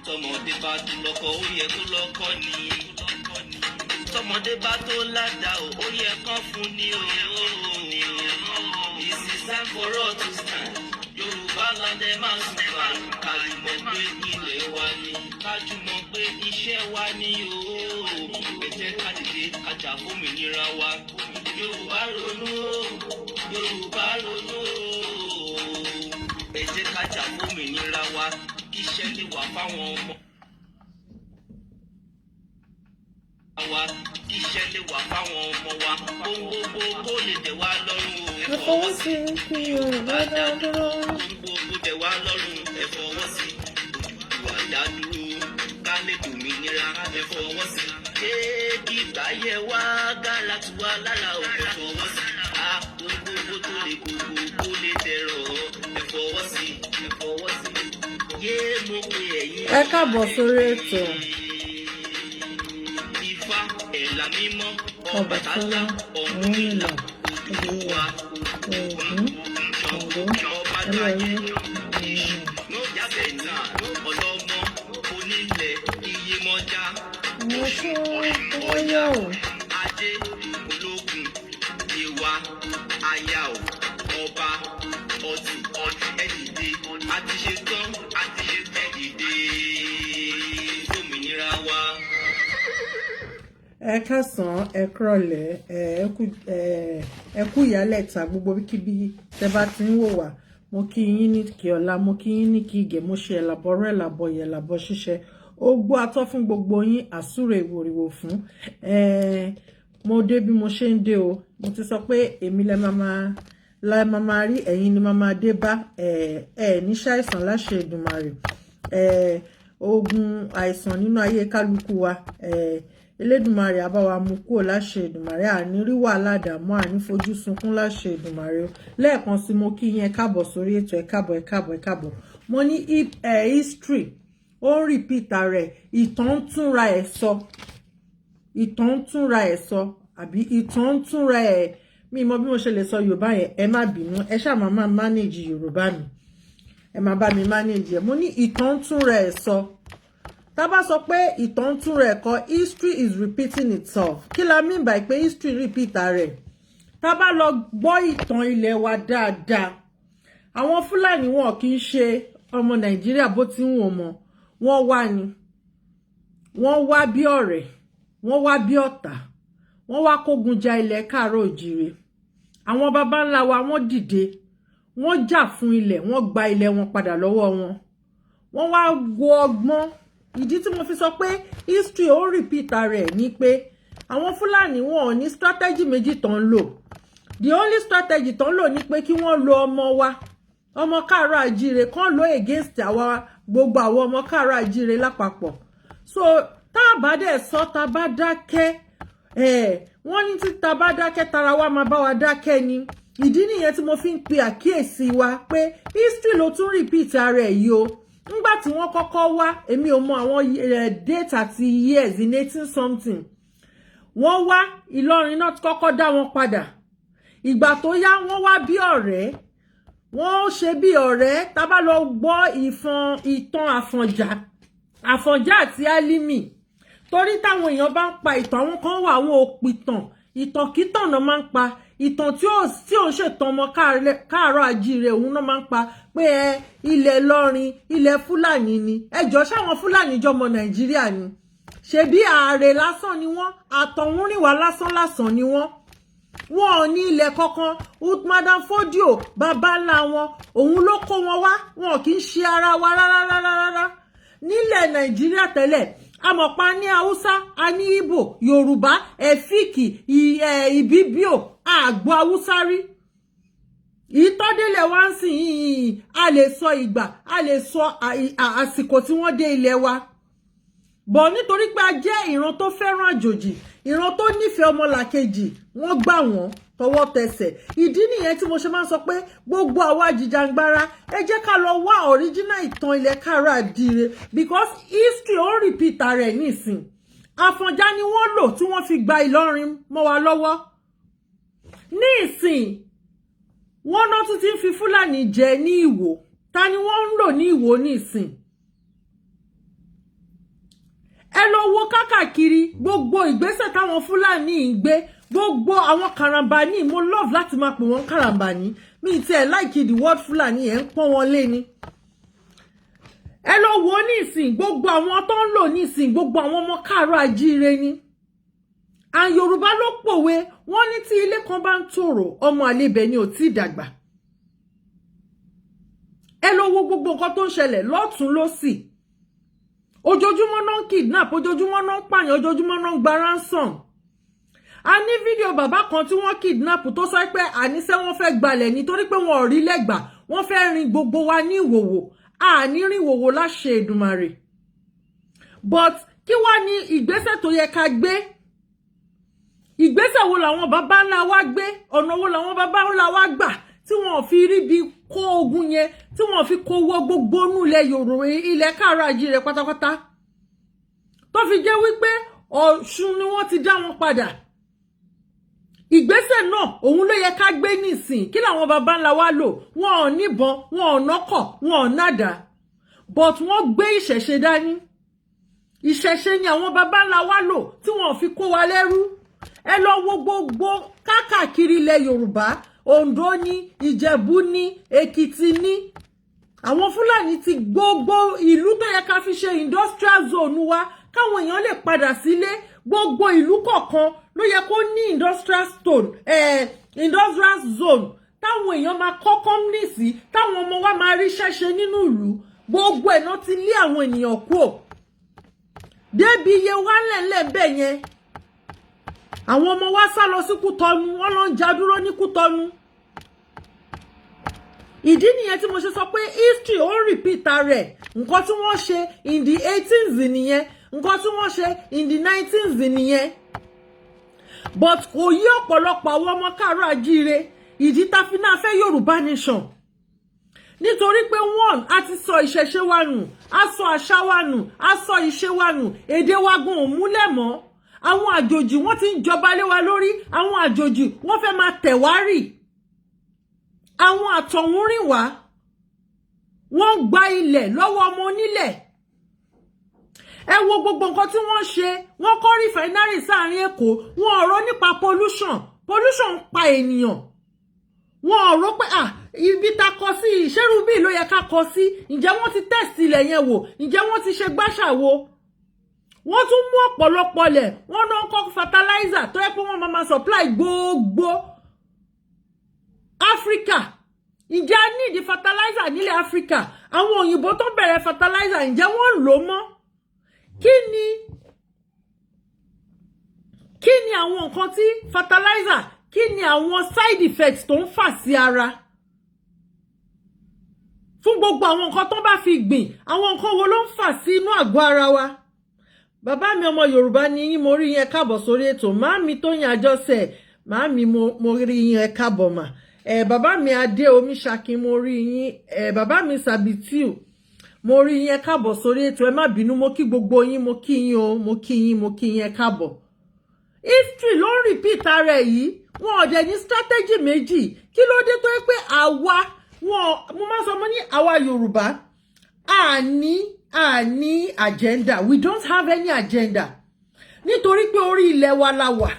Tọmọdé bá tó lọ́kọ ó yẹ kó lọ́kọ ni. Tọmọdé bá tó ládàá ó yẹ kán fún ni o. This is time for us to stand. Yorùbá land ẹ máa sùn bá. Kájùmọ̀ pé ilẹ̀ wa ni. Kájùmọ̀ pé iṣẹ́ wa ni o. Ẹ jẹ́ ká dìde ká jà fómìnira wa. Yorùbá ronú o. Yorùbá ronú o. Ẹ jẹ́ ká jà fómìnira wa. Iṣẹ́ lè wà fáwọn ọmọ wa. Iṣẹ́ lè wà fáwọn ọmọ wa. Ohun gbogbo kó lè tẹ̀ wá lọ́rùn o. Ẹ fọwọ́ sí kí Yorùbá dá dúró. Ohun gbogbo tẹ̀ wá lọ́rùn. Ẹ fọwọ́ sí Odùduwà dá dúró. Ká lè dòmìnira. Ẹ fọwọ́ sí. Kí ìgbáyé wa gàlà tù wá lára o. Ẹ fọwọ́ sí. Ohun gbogbo tó lè gbogbo kó lè tẹ̀rọ̀. Ẹ fọwọ́ sí. Ẹ fọwọ́ sí. Ẹ káàbọ̀ sórí ètò Ifá ẹ̀là mímọ́ Ọbàtálá Ọ̀rúnmìlà Odùduwà Ògún Ṣàngó Ẹlẹ́yẹ Lójàbẹ̀tà ọlọ́mọ onílẹ̀ Iyemọja Ọ̀ṣun Ọ̀yọ́ Adé ológun Ìwà Aya Ọba Ọtí ẹ̀dìdè àti ṣetán àti ẹ̀dìdè fòmìnira wa. Ẹ káàsán, ẹ kúrọ̀lẹ́, ẹ kú ìyálẹ̀ta gbogbo kíbi tẹ́ bá ti ń wò wá. Mo kí yín ní kí ọlá, mo kí yín ní kí ìgè, mo ṣe ẹ̀làbọ̀rọ̀ ẹ̀làbọ̀yẹ̀ ẹ̀làbọ̀ ṣíṣẹ́. Ó gbọ́ atọ́ fún gbogbo yín, àsúre ìwòrìwò fún. Mo dé bí mo ṣe ń dé o. Mo ti sọ pé èmi lẹ máa rí, ẹ̀yin ni máa dé bá. Ní ṣàìsàn láṣẹ Èdùmàrè. Ogun àìsàn nínú ayé kálukú wa. Elédùmarè á bá wa mú kúrò láṣẹ Èdùmàrè. Àní rí wàhálà dààmú, àní fojú sunkún láṣẹ Èdùmàrè. Lẹ́ẹ̀kan sí mo kí yín, ẹ káàbọ̀ sórí ètò, ẹ káàbọ̀. Mo ní history ó ń repeat rẹ̀, ìtàn ń túnra ẹ̀ sọ. Àbí ìtàn ń túnra ẹ̀. Mi mọ bí mo ṣe lè sọ Yorùbá yẹn, ẹ má bínú, ẹ ṣáà máa manage Yorùbá mi. Ẹ máa bá mi manage ẹ. Mo ní ìtàn ń túnra ẹ̀ sọ. Tá bá sọ pé ìtàn ń túnra ẹ̀ kọ, history is repeating itself. Kí la mean by pé history repeat rẹ̀? Tá bá lọ gbọ́ ìtàn ilẹ̀ wa dáadáa. Àwọn Fúlàní wọn kì í ṣe ọmọ Nàìjíríà bó ti ń wò mọ́. Wọ́n wá ni. Wọ́n wá bí ọ̀rẹ́, wọ́n wá bí ọ̀tá. Wọ́n wá kógun ja ilẹ̀ Káàárọ̀ Oòjíire. Àwọn baba ńlá wa wọ́n dìde. Wọ́n jà fún ilẹ̀, wọ́n gba ilẹ̀ wọn padà lọ́wọ́ wọn. Wọ́n wá wo ọgbọ́n. Ìdí tí mo fi sọ pé history ó repeat rẹ̀ ni pé àwọn Fúlàní wọn ò ní strategy méjì tán ń lò. The only strategy tán ń lò ni pé kí wọ́n lo ọmọ wa, ọmọ Káàárọ̀ Oòjíire, kán lò against gbogbo àwọn ọmọ Káàárọ̀ Oòjíire lápapọ̀. So tá a bá dẹ̀ sọ, tá a bá dákẹ́, wọ́n ní tí tá bá dákẹ́ tara wa máa bá wa dákẹ́ ni. Ìdí nìyẹn tí mo fi ń pe àkíyèsí wa pé history ló tún repeat ara ẹ̀ yìí o. Nígbà tí wọ́n kọ́kọ́ wá, èmi ò mọ àwọn date àti years in 18 something. Wọ́n wá, Ìlọrin náà kọ́kọ́ dá wọn padà. Ìgbà tó yá, wọ́n wá bí ọ̀rẹ́. Wọ́n ṣe bí ọ̀rẹ́. Tá bá lọ gbọ́ ìtàn Àfọ̀njá àti Álímì. Torí táwọn èèyàn bá ń pa ìtàn, àwọn kan wà àwọn òpìtàn. Ìtànkítàn náà máa ń pa. Ìtàn tí ò ń ṣètàn ọmọ Káàárọ̀ Oòjíire òun náà máa ń pa pé ilẹ̀ Ìlọrin, ilẹ̀ Fúlàní ni. Ẹjọ́ ṣáwọn Fúlàní jọmọ Nàìjíríà ni. Ṣebí ààrẹ lásán ni wọ́n, àtọ̀húnrìnwá lásán ni wọ́n. Wọn ò ní ilẹ̀ kankan. Madam Fodio, bàbá ńlá wọn, òun ló kó wọn wá. Wọn kì í ṣe ara wa rárá. Nílẹ̀ Nàìjíríà tẹ́lẹ̀, àmọ̀pá ní Haúsá, a ní Ìgbò, Yorùbá, Ẹ̀fíìkì, Ìbíbíò, àgbọ̀ Haúsá rí. Ìtọ́délẹ̀ wá ń sìn yìí, a lè sọ ìgbà, a lè sọ àsìkò tí wọ́n dé ilẹ̀ wa. Bọ̀ nítorí pé a jẹ́ ìran tó fẹ́ràn àjòjì, ìran tó nífẹ̀ẹ́ ọmọlàkejì, wọ́n gbà wọ́n, tọwọ́ tẹsẹ̀. Ìdí nìyẹn tí mo ṣe máa ń sọ pé gbogbo àwa jìjàngbara ẹ jẹ́ ká lọ wá original ìtàn ilẹ̀ Káàárọ̀-Oòjíire because history ó repeat rẹ̀ nísìn. Àfọ̀njá ni wọ́n lò tí wọ́n fi gba Ìlọrin mọ́ wa lọ́wọ́. Nísìn wọ́n náà tún ti ń fi Fúlàní jẹ ní Ìwó. Ta ni wọ́n ń lò ní Ìwó nísìn? Ẹ lọ wo kákàkiri gbogbo ìgbésẹ̀ táwọn Fúlàní ń gbé, gbogbo àwọn karambani. Mo love láti máa pè wọ́n karambani. Mi ti ẹ̀ like the word Fúlàní ẹ̀ ń pọ́n wọn lé ni. Ẹ lọ wo nísìn gbogbo àwọn tó ń lò nísìn gbogbo àwọn ọmọ Káàárọ̀-Oòjíire ni. And Yorùbá ló pòwe wọ́n ní tí ilé kan bá ń tòrò ọmọ àlebẹ̀ ni ò tí dàgbà. Ẹ lọ wo gbogbo nǹkan tó ń ṣẹlẹ̀ lọ́tùn lósì. Ojoojúmọ́ náà ń kidnap, ojoojúmọ́ náà ń pààyàn, ojoojúmọ́ náà ń gba ransom. A ní fídíò bàbá kan tí wọ́n kidnap tó sọ pé àníṣe wọ́n fẹ́ gbalẹ̀ nítorí pé wọn ò rí lẹ́gbà, wọ́n fẹ́ rin gbogbo wa ní ìwòwò. Àní rin ìwòwò láṣẹ Èdùmàrè. But kí wá ní ìgbésẹ̀ tó yẹ ká gbé? Ìgbésẹ̀ wo làwọn bàbá ńlá wa gbé? Ọ̀nà wo làwọn bàbá ńlá wa gbà tí wọ́n fi rí bí kó ogun yẹn, tí wọ́n fi kó wọ gbogbo nú ilẹ̀ Yorùbá, ilẹ̀ Káàárọ̀-Oòjíire pátápátá? Tó fi jẹ́ wípé Ọ̀ṣun ni wọ́n ti dá wọn padà. Ìgbésẹ̀ náà òun ló yẹ ká gbé nísìn. Kí làwọn bàbá ńlá wa lò? Wọn ò níbọn, wọn ò nọ́kọ̀, wọn ò nádà. But wọ́n gbé ìṣẹ̀ṣe dání. Ìṣẹ̀ṣe ni àwọn bàbá ńlá wa lò tí wọ́n fi kó wa lẹ́rú. Ẹ lọ wo gbogbo kákàkiri ilẹ̀ Yorùbá. Oǹdó ní, Ìjẹ̀bú ní, Èkìtì ní. Àwọn Fúlàní ti gbogbo ìlú tó yẹ ká fi ṣe industrial zone wa káwọn èèyàn lè padà sílé. Gbogbo ìlú kọ̀ọ̀kan ló yẹ kó ní industrial zone táwọn èèyàn máa kọ́ company sí, táwọn ọmọ wa máa rí ṣẹ́ṣe nínú ìlú. Gbogbo ẹ̀ náà ti lé àwọn ènìyàn kúrò. Débi iye wá lẹ̀lẹ̀ bẹ́ẹ̀ yẹn. Àwọn ọmọ wa sá lọ sí Kútọ́nù, wọ́n lọ ń já dúró ní Kútọ́nù. Ìdí nìyẹn tí mo ṣe sọ pé history ó repeat rẹ̀. Nǹkan tí wọ́n ṣe in the 18th nìyẹn, nǹkan tí wọ́n ṣe in the 19th nìyẹn. But kò yí ọ̀pọ̀lọpọ̀ àwọn ọmọ Káàárọ̀-Oòjíire ìdí tá fi náà fẹ́ Yorùbá nation. Nítorí pé one, a ti sọ ìṣẹ̀ṣe wa nù, a sọ àṣà wa nù, a sọ ìṣe wa nù, èdè wa gan ò múlẹ̀ mọ́. Àwọn àjòjì wọ́n ti ń jọba lé wa lórí, àwọn àjòjì wọ́n fẹ́ máa tẹ̀ wá rì. Àwọn àtọ̀húnrìn wá, wọ́n gba ilẹ̀ lọ́wọ́ ọmọ onílẹ̀. Ẹ wo gbogbo nǹkan tí wọ́n ṣe, wọ́n kọ́ refinery sáàrin Èkó, wọ́n ọ̀rọ̀ nípa pollution ń pa ènìyàn. Wọ́n ọ̀rọ̀ pé ibi ta kọ sí ìṣerú bí ló yẹ ká kọ sí, ǹjẹ́ wọ́n ti test ilẹ̀ yẹn wò, ǹjẹ́ wọ́n ti ṣe gbáṣàwo. Wọ́n tún mú ọ̀pọ̀lọpọ̀ lẹ̀, wọ́n náà kọ́ fertilizer tó yẹ pé wọ́n máa supply gbogbo Africa. Ǹjẹ́ a need fertilizer nílẹ̀ Africa? Àwọn òyìnbó tó bẹ̀rẹ̀ fertilizer ǹjẹ́ wọ́n lò mọ́? Kí ni àwọn nǹkan tí fertilizer, kí ni àwọn side effects tó ń fà sí ara? Fún gbogbo àwọn nǹkan tó bá fi gbìn, àwọn nǹkan wo ló ń fà sí inú àgọ́ ara wa? Bàbá mi ọmọ Yorùbá ni yín, mo rí yín, ẹ káàbọ̀ sórí ètò. Màámi Tóyìn Àjọṣe, màámi mo rí yín, ẹ káàbọ̀ mà. Bàbá mi Adé Omiṣakin, mo rí yín. Bàbá mi Sabitiu, mo rí yín, ẹ káàbọ̀ sórí ètò. Ẹ má bínú, mo kí gbogbo yín, mo kí yín o, mo kí yín, ẹ káàbọ̀. History ló ń repeat ara yìí. Wọn ò dẹ̀ ní strategy méjì. Kí ló dé tó yẹ pé àwa, mo máa sọ mo ní àwa Yorùbá, àní agenda. We don't have any agenda. Nítorí pé orí ilẹ̀ wa la wà.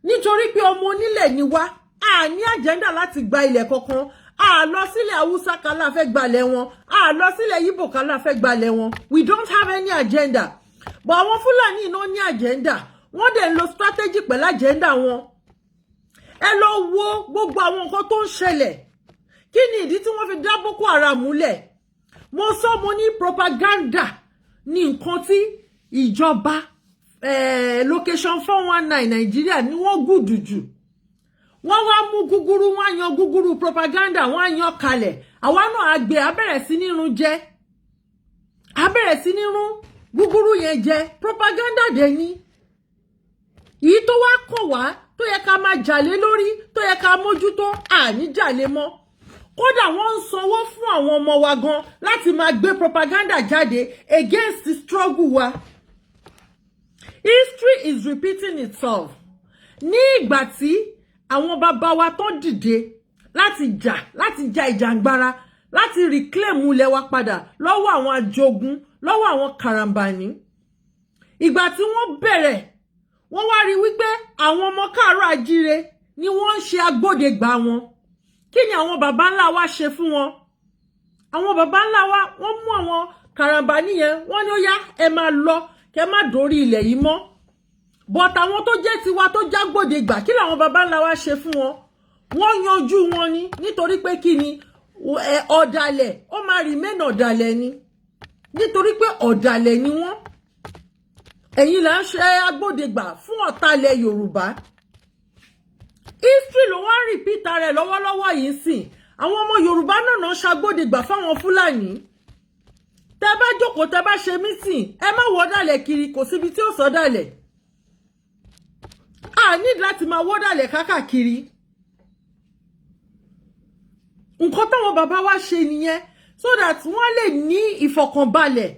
Nítorí pé ọmọ onílẹ̀ ni wá. Àní agenda láti gba ilẹ̀ kankan. A lọ sílẹ̀ Haúsá ká la fẹ́ gbalẹ̀ wọn. A lọ sílẹ̀ Yíbò ká la fẹ́ gbalẹ̀ wọn. We don't have any agenda. But àwọn Fúlàní náà ní agenda. Wọ́n dẹ̀ ń lo strategy pẹ̀lú agenda wọn. Ẹ lọ wo gbogbo àwọn nǹkan tó ń ṣẹlẹ̀. Kí ni ìdí tí wọ́n fi dá Boko Haram múlẹ̀? Mo ní propaganda ní nǹkan tí ìjọba location 419 Nàìjíríà ni wọ́n gùdù jù. Wọ́n wá mú gúgúrú, wọ́n yan gúgúrú propaganda, wọ́n yan kalẹ̀. Àwa náà àgbẹ̀ abẹ̀rẹ̀ sí ní run jẹ. Abẹ̀rẹ̀ sí ní run gúgúrú yẹn jẹ. Propaganda dẹ̀ ni. Èyí tó wá kàn wá tó yẹ ká máa jàlé lórí tó yẹ ká mójútó àní jàlé mọ́. Kódà wọ́n ń sanwó fún àwọn ọmọ wa gan láti máa gbé propaganda jáde against the struggle wa. History is repeating itself. Ní ìgbà tí àwọn bàbá wa tó dìde láti ja ìjàngbara, láti reclaim ilẹ̀ wa padà lọ́wọ́ àwọn ajogun, lọ́wọ́ àwọn karambani. Ìgbà tí wọ́n bẹ̀rẹ̀, wọ́n wá rí wípé àwọn ọmọ káàárọ̀ àjíire ni wọ́n ń ṣe agbódegbà wọn. Kí ni àwọn bàbá ńlá wa ṣe fún wọn? Àwọn bàbá ńlá wa wọ́n mú àwọn karambani yẹn, wọ́n ní ó yá ẹ máa lọ, kẹ́ má dórí ilẹ̀ yìí mọ́. But àwọn tó jẹ́ tiwa tó jágbódegbà, kí làwọn bàbá ńlá wa ṣe fún wọn? Wọ́n yanjú wọn ni, nítorí pé kí ni ọ̀dàlẹ̀ ó máa remain ọ̀dàlẹ̀ ni, nítorí pé ọ̀dàlẹ̀ ni wọ́n. Ẹ̀yin là ń ṣe agbódegbà fún ọ̀tàlẹ̀ Yorùbá. History ló wá repeat rẹ̀ lọ́wọ́lọ́wọ́ yìí sìn. Àwọn ọmọ Yorùbá náà ṣagbódegbà fáwọn Fúlàní. Tẹ́ bá jókòó, tẹ́ bá ṣe meeting, ẹ má wọ́dàlẹ̀ kiri, kò síbi tí ó sọ̀dàlẹ̀. A need láti máa wọ́dàlẹ̀ kákàkiri. Nǹkan táwọn bàbá wa ṣe nìyẹn, so that wọ́n lè ní ìfọ̀kànbalẹ̀,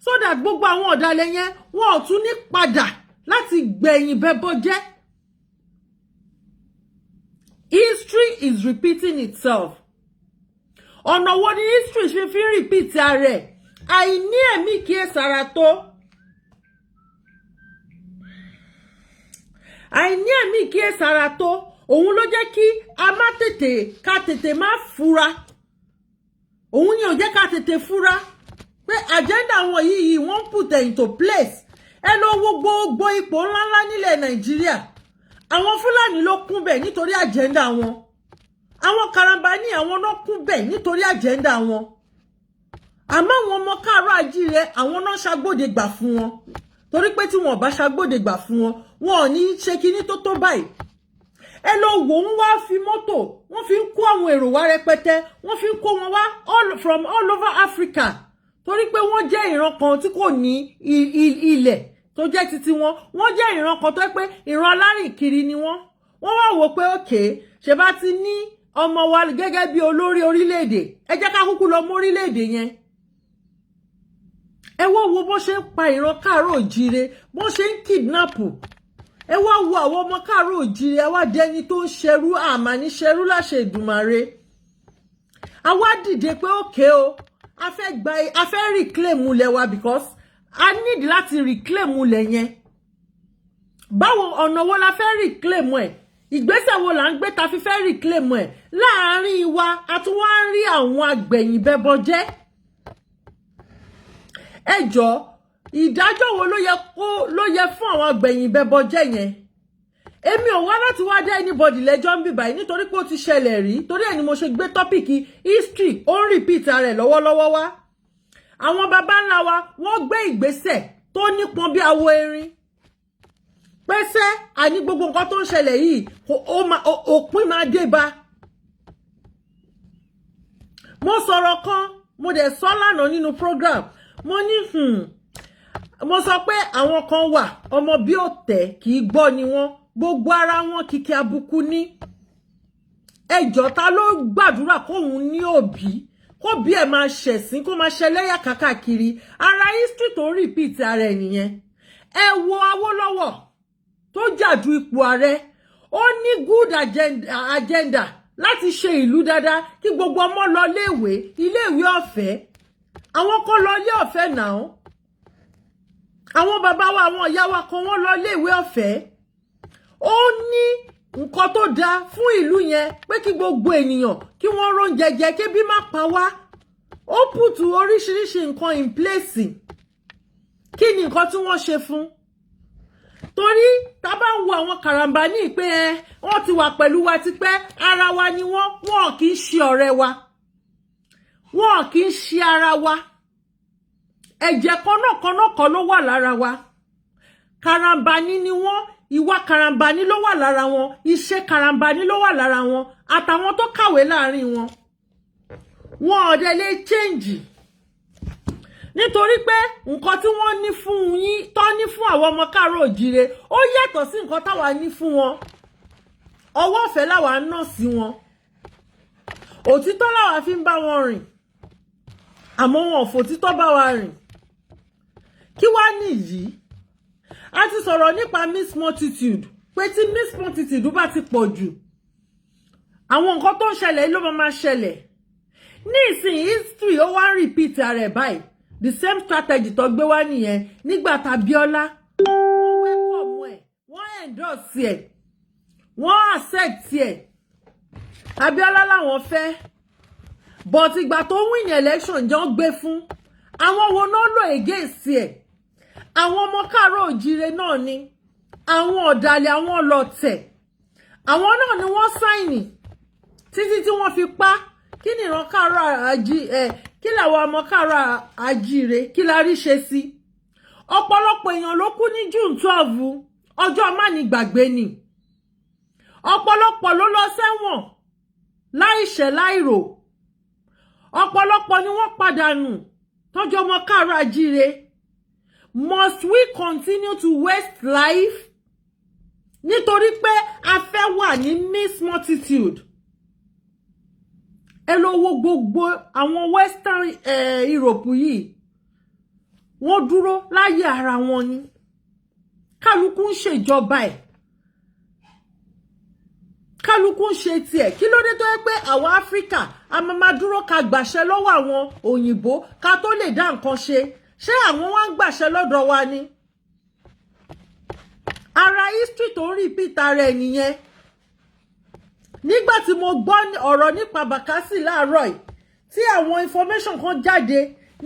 so that gbogbo àwọn ọ̀dàlẹ̀ yẹn wọ́n ò tún ní padà láti gbẹ̀yìn bẹ́bọ jẹ́. History is repeating itself. Ọ̀nà wo ni history ṣe fi repeat rẹ̀? Àìní ẹ̀mí kíyèsára tó. Àìní ẹ̀mí kíyèsára tó, òun ló jẹ́ kí a má tètè má fura. Òun ni ò jẹ́ ká tètè fura pé agenda wọn yìí wọ́n put into place. Ẹ lọ wo gbogbo ipò ńláńlá nílẹ̀ Nàìjíríà. Àwọn Fúlàní ló kún bẹ̀ nítorí agenda wọn. Àwọn karambani àwọn náà kún bẹ̀ nítorí agenda wọn. Àmọ́ àwọn ọmọ káàárọ̀ àjíire àwọn náà ṣagbódegbà fún wọn. Torí pé tí wọn bá ṣagbódegbà fún wọn, wọn ò ní ṣe kíní tó tó báyìí. Ẹ lọ wò wọ́n wá fi mọ́tò, wọ́n fi ń kó àwọn èrò wá rẹpẹtẹ, wọ́n fi ń kó wọn wá from all over Africa. Torí pé wọ́n jẹ́ ìran kan tí kò ní ilẹ̀ tó jẹ́ titi wọn. Wọ́n jẹ́ ìran kan tó pé ìran alárìnkiri ni wọ́n. Wọ́n wá wò pé okay, ṣe bá ti ní ọmọ wa gẹ́gẹ́ bí olórí orílẹ̀-èdè, ẹ jẹ́ ká kúkú lọ mọ́ orílẹ̀-èdè yẹn. Ẹ wá wo bó ṣe ń pa ìran káàárọ̀ òjíire, bó ṣe ń kidnap. Ẹ wá wo àwọn ọmọ káàárọ̀ òjíire, ẹ wá dẹni tó ń ṣerú, àmà ní ṣerú láṣẹ Èdùmàrè. A wá dìde pé okay o, a fẹ́ reclaim ilẹ̀ wa because a need láti reclaim ilẹ̀ yẹn. Báwo ọ̀nà wo la fẹ́ reclaim ẹ̀? Ìgbésẹ̀ wo là ń gbé ta fi fẹ́ reclaim ẹ̀? Láàárín wa, a tún wá ń rí àwọn agbẹ̀yìnbẹbọ jẹ́. Ẹ jọ̀ọ́, ìdájọ́ wo ló yẹ fún àwọn agbẹ̀yìnbẹbọ jẹ́ yẹn? Èmi ò wá láti wá dá anybody lẹ́jọ́ ń bì báyìí nítorí pé ó ti ṣẹlẹ̀ rí. Torí ẹ̀ ni mo ṣe gbé tọ́pìkì history ó ń repeat rẹ̀ lọ́wọ́lọ́wọ́ wá. Àwọn baba ńlá wa wọ́n gbé ìgbésẹ̀ tó nípọn bí awo erin. Pẹ́sẹ́ àní gbogbo nǹkan tó ń ṣẹlẹ̀ yìí òpin máa dé bá. Mo sọ̀rọ̀ kan, mo dẹ̀ sọ lánàá nínú program. Mo ní mo sọ pé àwọn kan wà ọmọ bí òtẹ̀ kì í gbọ́ ni wọ́n, gbogbo ara wọn kìkì àbùkù ní. Ẹjọ́ ta ló gbàdúrà kóhun ní òbí, kó bí ẹ máa ṣẹ̀sín, kó máa ṣẹlẹ́yà kákàkiri. Ara history tó repeat ara ẹ̀ nìyẹn. Ẹ wo Awólọ́wọ̀ tó jàdù ipò ààrẹ, ó ní good agenda láti ṣe ìlú dáadáa, kí gbogbo ọmọ lọ iléèwé ọ̀fẹ́. Àwọn kan lọ ilé ọ̀fẹ́ náà. Àwọn bàbá wa, àwọn ìyá wa kan wọ́n lọ iléèwé ọ̀fẹ́. Ó ní nǹkan tó dáa fún ìlú yẹn pé kí gbogbo ènìyàn kí wọ́n róúnjẹ jẹ, kébí má pa wá. Ó pùtù oríṣiríṣi nǹkan in place. Kí ni nǹkan tí wọ́n ṣe fún? Torí tá bá ń wo àwọn karambani pé wọ́n ti wà pẹ̀lú wa tipẹ́, ara wa ni wọ́n kì í ṣe ọ̀rẹ́ wa. Wọ́n kì í ṣe ara wa. Ẹ̀jẹ̀ kan ló wà lára wa. Karambani ni wọ́n, ìwà karambani ló wà lára wọn, iṣẹ́ karambani ló wà lára wọn, àtàwọn tó kàwé láàrin wọn. Wọn ò dẹ̀ lè change. Nítorí pé nǹkan tí wọ́n ní fún yín, tó ní fún àwọn ọmọ káàárọ̀ òjíire, ó yàtọ̀ sí nǹkan táwa ní fún wọn. ọwọ́ ọ̀fẹ́ làwa ń ná sí wọn òtítọ́ làwa fi ń bá wọn rìn àmọ́ wọn ò fòtítọ́ bá wa rìn kí wá nìyí a ti sọ̀rọ̀ nípa miss multitude pé tí miss multitude bá ti pọ̀ jù àwọn nǹkan tó ń ṣẹlẹ̀ ló máa ṣẹlẹ̀ ní ìsìn history ó wá ń repeat ara ẹ̀ báyìí the same strategy tó gbé wá nìyẹn nígbà t'Abíọ́lá wọ́n welcome ẹ̀ wọ́n endorse ẹ̀ wọ́n accept ẹ̀ Abíọ́lá làwọn fẹ́ but ìgbà tó win election jọ gbé fún àwọn wo náà lò against ẹ̀ àwọn ọmọ káàárọ̀ òjíire náà ni àwọn ọ̀dàlẹ̀ àwọn ọlọ́tẹ̀ àwọn náà ni wọ́n sáìnì títí tí wọ́n fi pa kí ni ìran káàárọ̀ kí làwọn ọmọ káàárọ̀ àjíire kí la rí ṣe sí ọ̀pọ̀lọpọ̀ èèyàn ló kú ní June 12 ọjọ́ mánigbàgbé ni ọ̀pọ̀lọpọ̀ ló lọ sẹ́wọ̀n láìṣẹ̀ láìrò ọ̀pọ̀lọpọ̀ ni wọ́n pàdánù tọ́jú ọmọ káàárọ̀ àjíire. Must we continue to waste life nítorí pé a fẹ́ wà ní miss multitude? Ẹ lọ wo gbogbo àwọn Western Europe yìí wọ́n dúró láyé ara wọn ni kálukú ń ṣèjọba ẹ̀ kálukú ń ṣe tiẹ̀ kí ló dé tó yẹ pé àwọn Áfíríkà a máa dúró ká gbàṣẹ lọ́wọ́ àwọn òyìnbó ká tó lè dá nǹkan ṣe ṣé àwọn wá ń gbàṣẹ lọ́dọ̀ wa ni ara history tó ń repeat ara ẹ̀ nìyẹn nígbà tí mo gbọ́ ọ̀rọ̀ nípa Bakassi láàárọ̀ yìí tí àwọn information kan jáde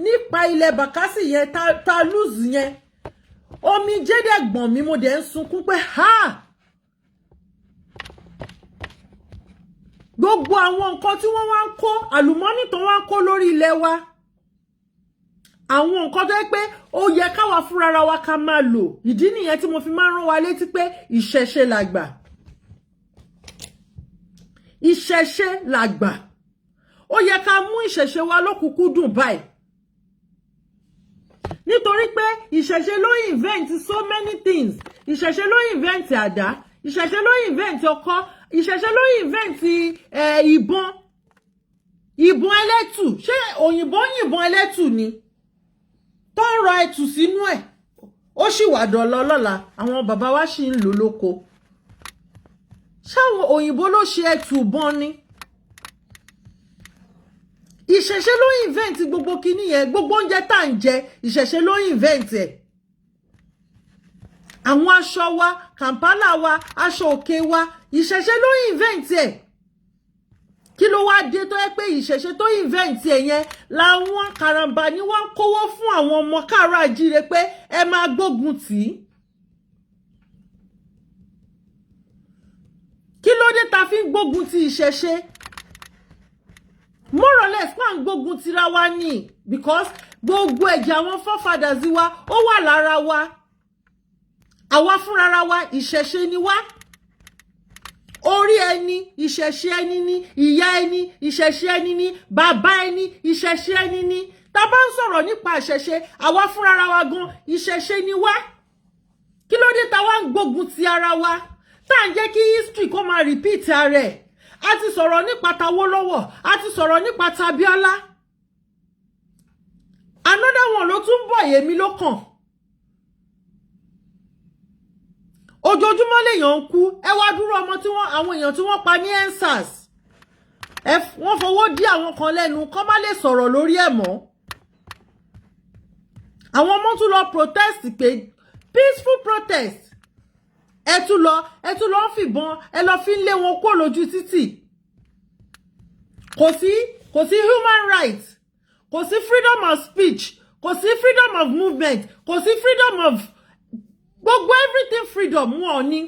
nípa ilẹ̀ Bakassi yẹn ta lose yẹn omi jẹ́dẹ̀ gbọ̀n mi mo dẹ̀ ń sunkún pé ha gbogbo àwọn nǹkan tí wọ́n wá ń kó àlùmọ́nì tó wá ń kó lórí ilẹ̀ wa àwọn nǹkan tó yẹ pé ó yẹ káwa fúnra wa ká máa lò ìdí nìyẹn tí mo fi máa ń rán wa létí pé ìṣẹ̀ṣe làgbà ìṣẹ̀ṣe làgbà ó yẹ ká mú ìṣẹ̀ṣe wa lọ́kùnkúndùn báyìí nítorí pé ìṣẹ̀ṣe ló invent so many things ìṣẹ̀ṣe ló invent àdá ìṣẹ̀ṣe ló invent ọkọ́ ìṣẹ̀ṣe ló invent ìbọn ẹlẹ́tù ṣé òyìnbó yìnbọn ẹlẹ́tù ni tó ń rọ ẹtù sínú ẹ̀ ó sì wà dọ̀lọ́ lọ́la àwọn bàbá wa sì ń lò lóko ṣáwọn òyìnbó ló ṣe ẹtù bọ́n ni ìṣẹ̀ṣe ló invent gbogbo kinní yẹn gbogbo oúnjẹ tá à ń jẹ ìṣẹ̀ṣe ló invent ẹ̀ àwọn aṣọ wa kàmpálà wa aṣọ òkè wa ìṣẹ̀ṣe ló invent ẹ̀ kí ló wá dé tó yẹ pé ìṣẹ̀ṣe tó invent ẹ̀ yẹn làwọn karambà ni wọ́n ń kówó fún àwọn ọmọ káàárọ̀ àjíire pé ẹ máa gbógun tì í kí ló dé ta fi ń gbógun ti ìṣẹ̀ṣe more or less pa ń gbógun tira wa ní because gbogbo ẹ̀jẹ̀ àwọn forefathers wa ó wà lára wa àwa fúnra wa ìṣẹ̀ṣe ni wá orí ẹni ìṣẹ̀ṣe ẹni ni ìyá ẹni ìṣẹ̀ṣe ẹni ni bàbá ẹni ìṣẹ̀ṣe ẹni ni tá bá ń sọ̀rọ̀ nípa ìṣẹ̀ṣe àwa fúnra wa gan ìṣẹ̀ṣe ni wá kí ló dé tá wá ń gbógun ti ara wa tá à ń jẹ́ kí history kó máa repeat ara ẹ̀ a ti sọ̀rọ̀ nípa t'Awólọ́wọ̀ a ti sọ̀rọ̀ nípa t'Abíọ́lá another one ló tún bọ̀ yèmí lọ́kàn ojoojúmọ́ lèèyàn ń kú ẹ wá dúró ọmọ tí àwọn èèyàn tí wọ́n pa ní ensars wọ́n fowó dí àwọn kan lẹ́nu kọ́ má lè sọ̀rọ̀ lórí ẹ̀ mọ́ àwọn ọmọ tún lọ protest pé peaceful protest ẹ tún lọ fìbọn ẹ lọ fi ń lé wọn kó lójú títì kò sí human rights kò sí freedom of speech kò sí freedom of movement kò sí freedom of gbogbo everything freedom wọn ni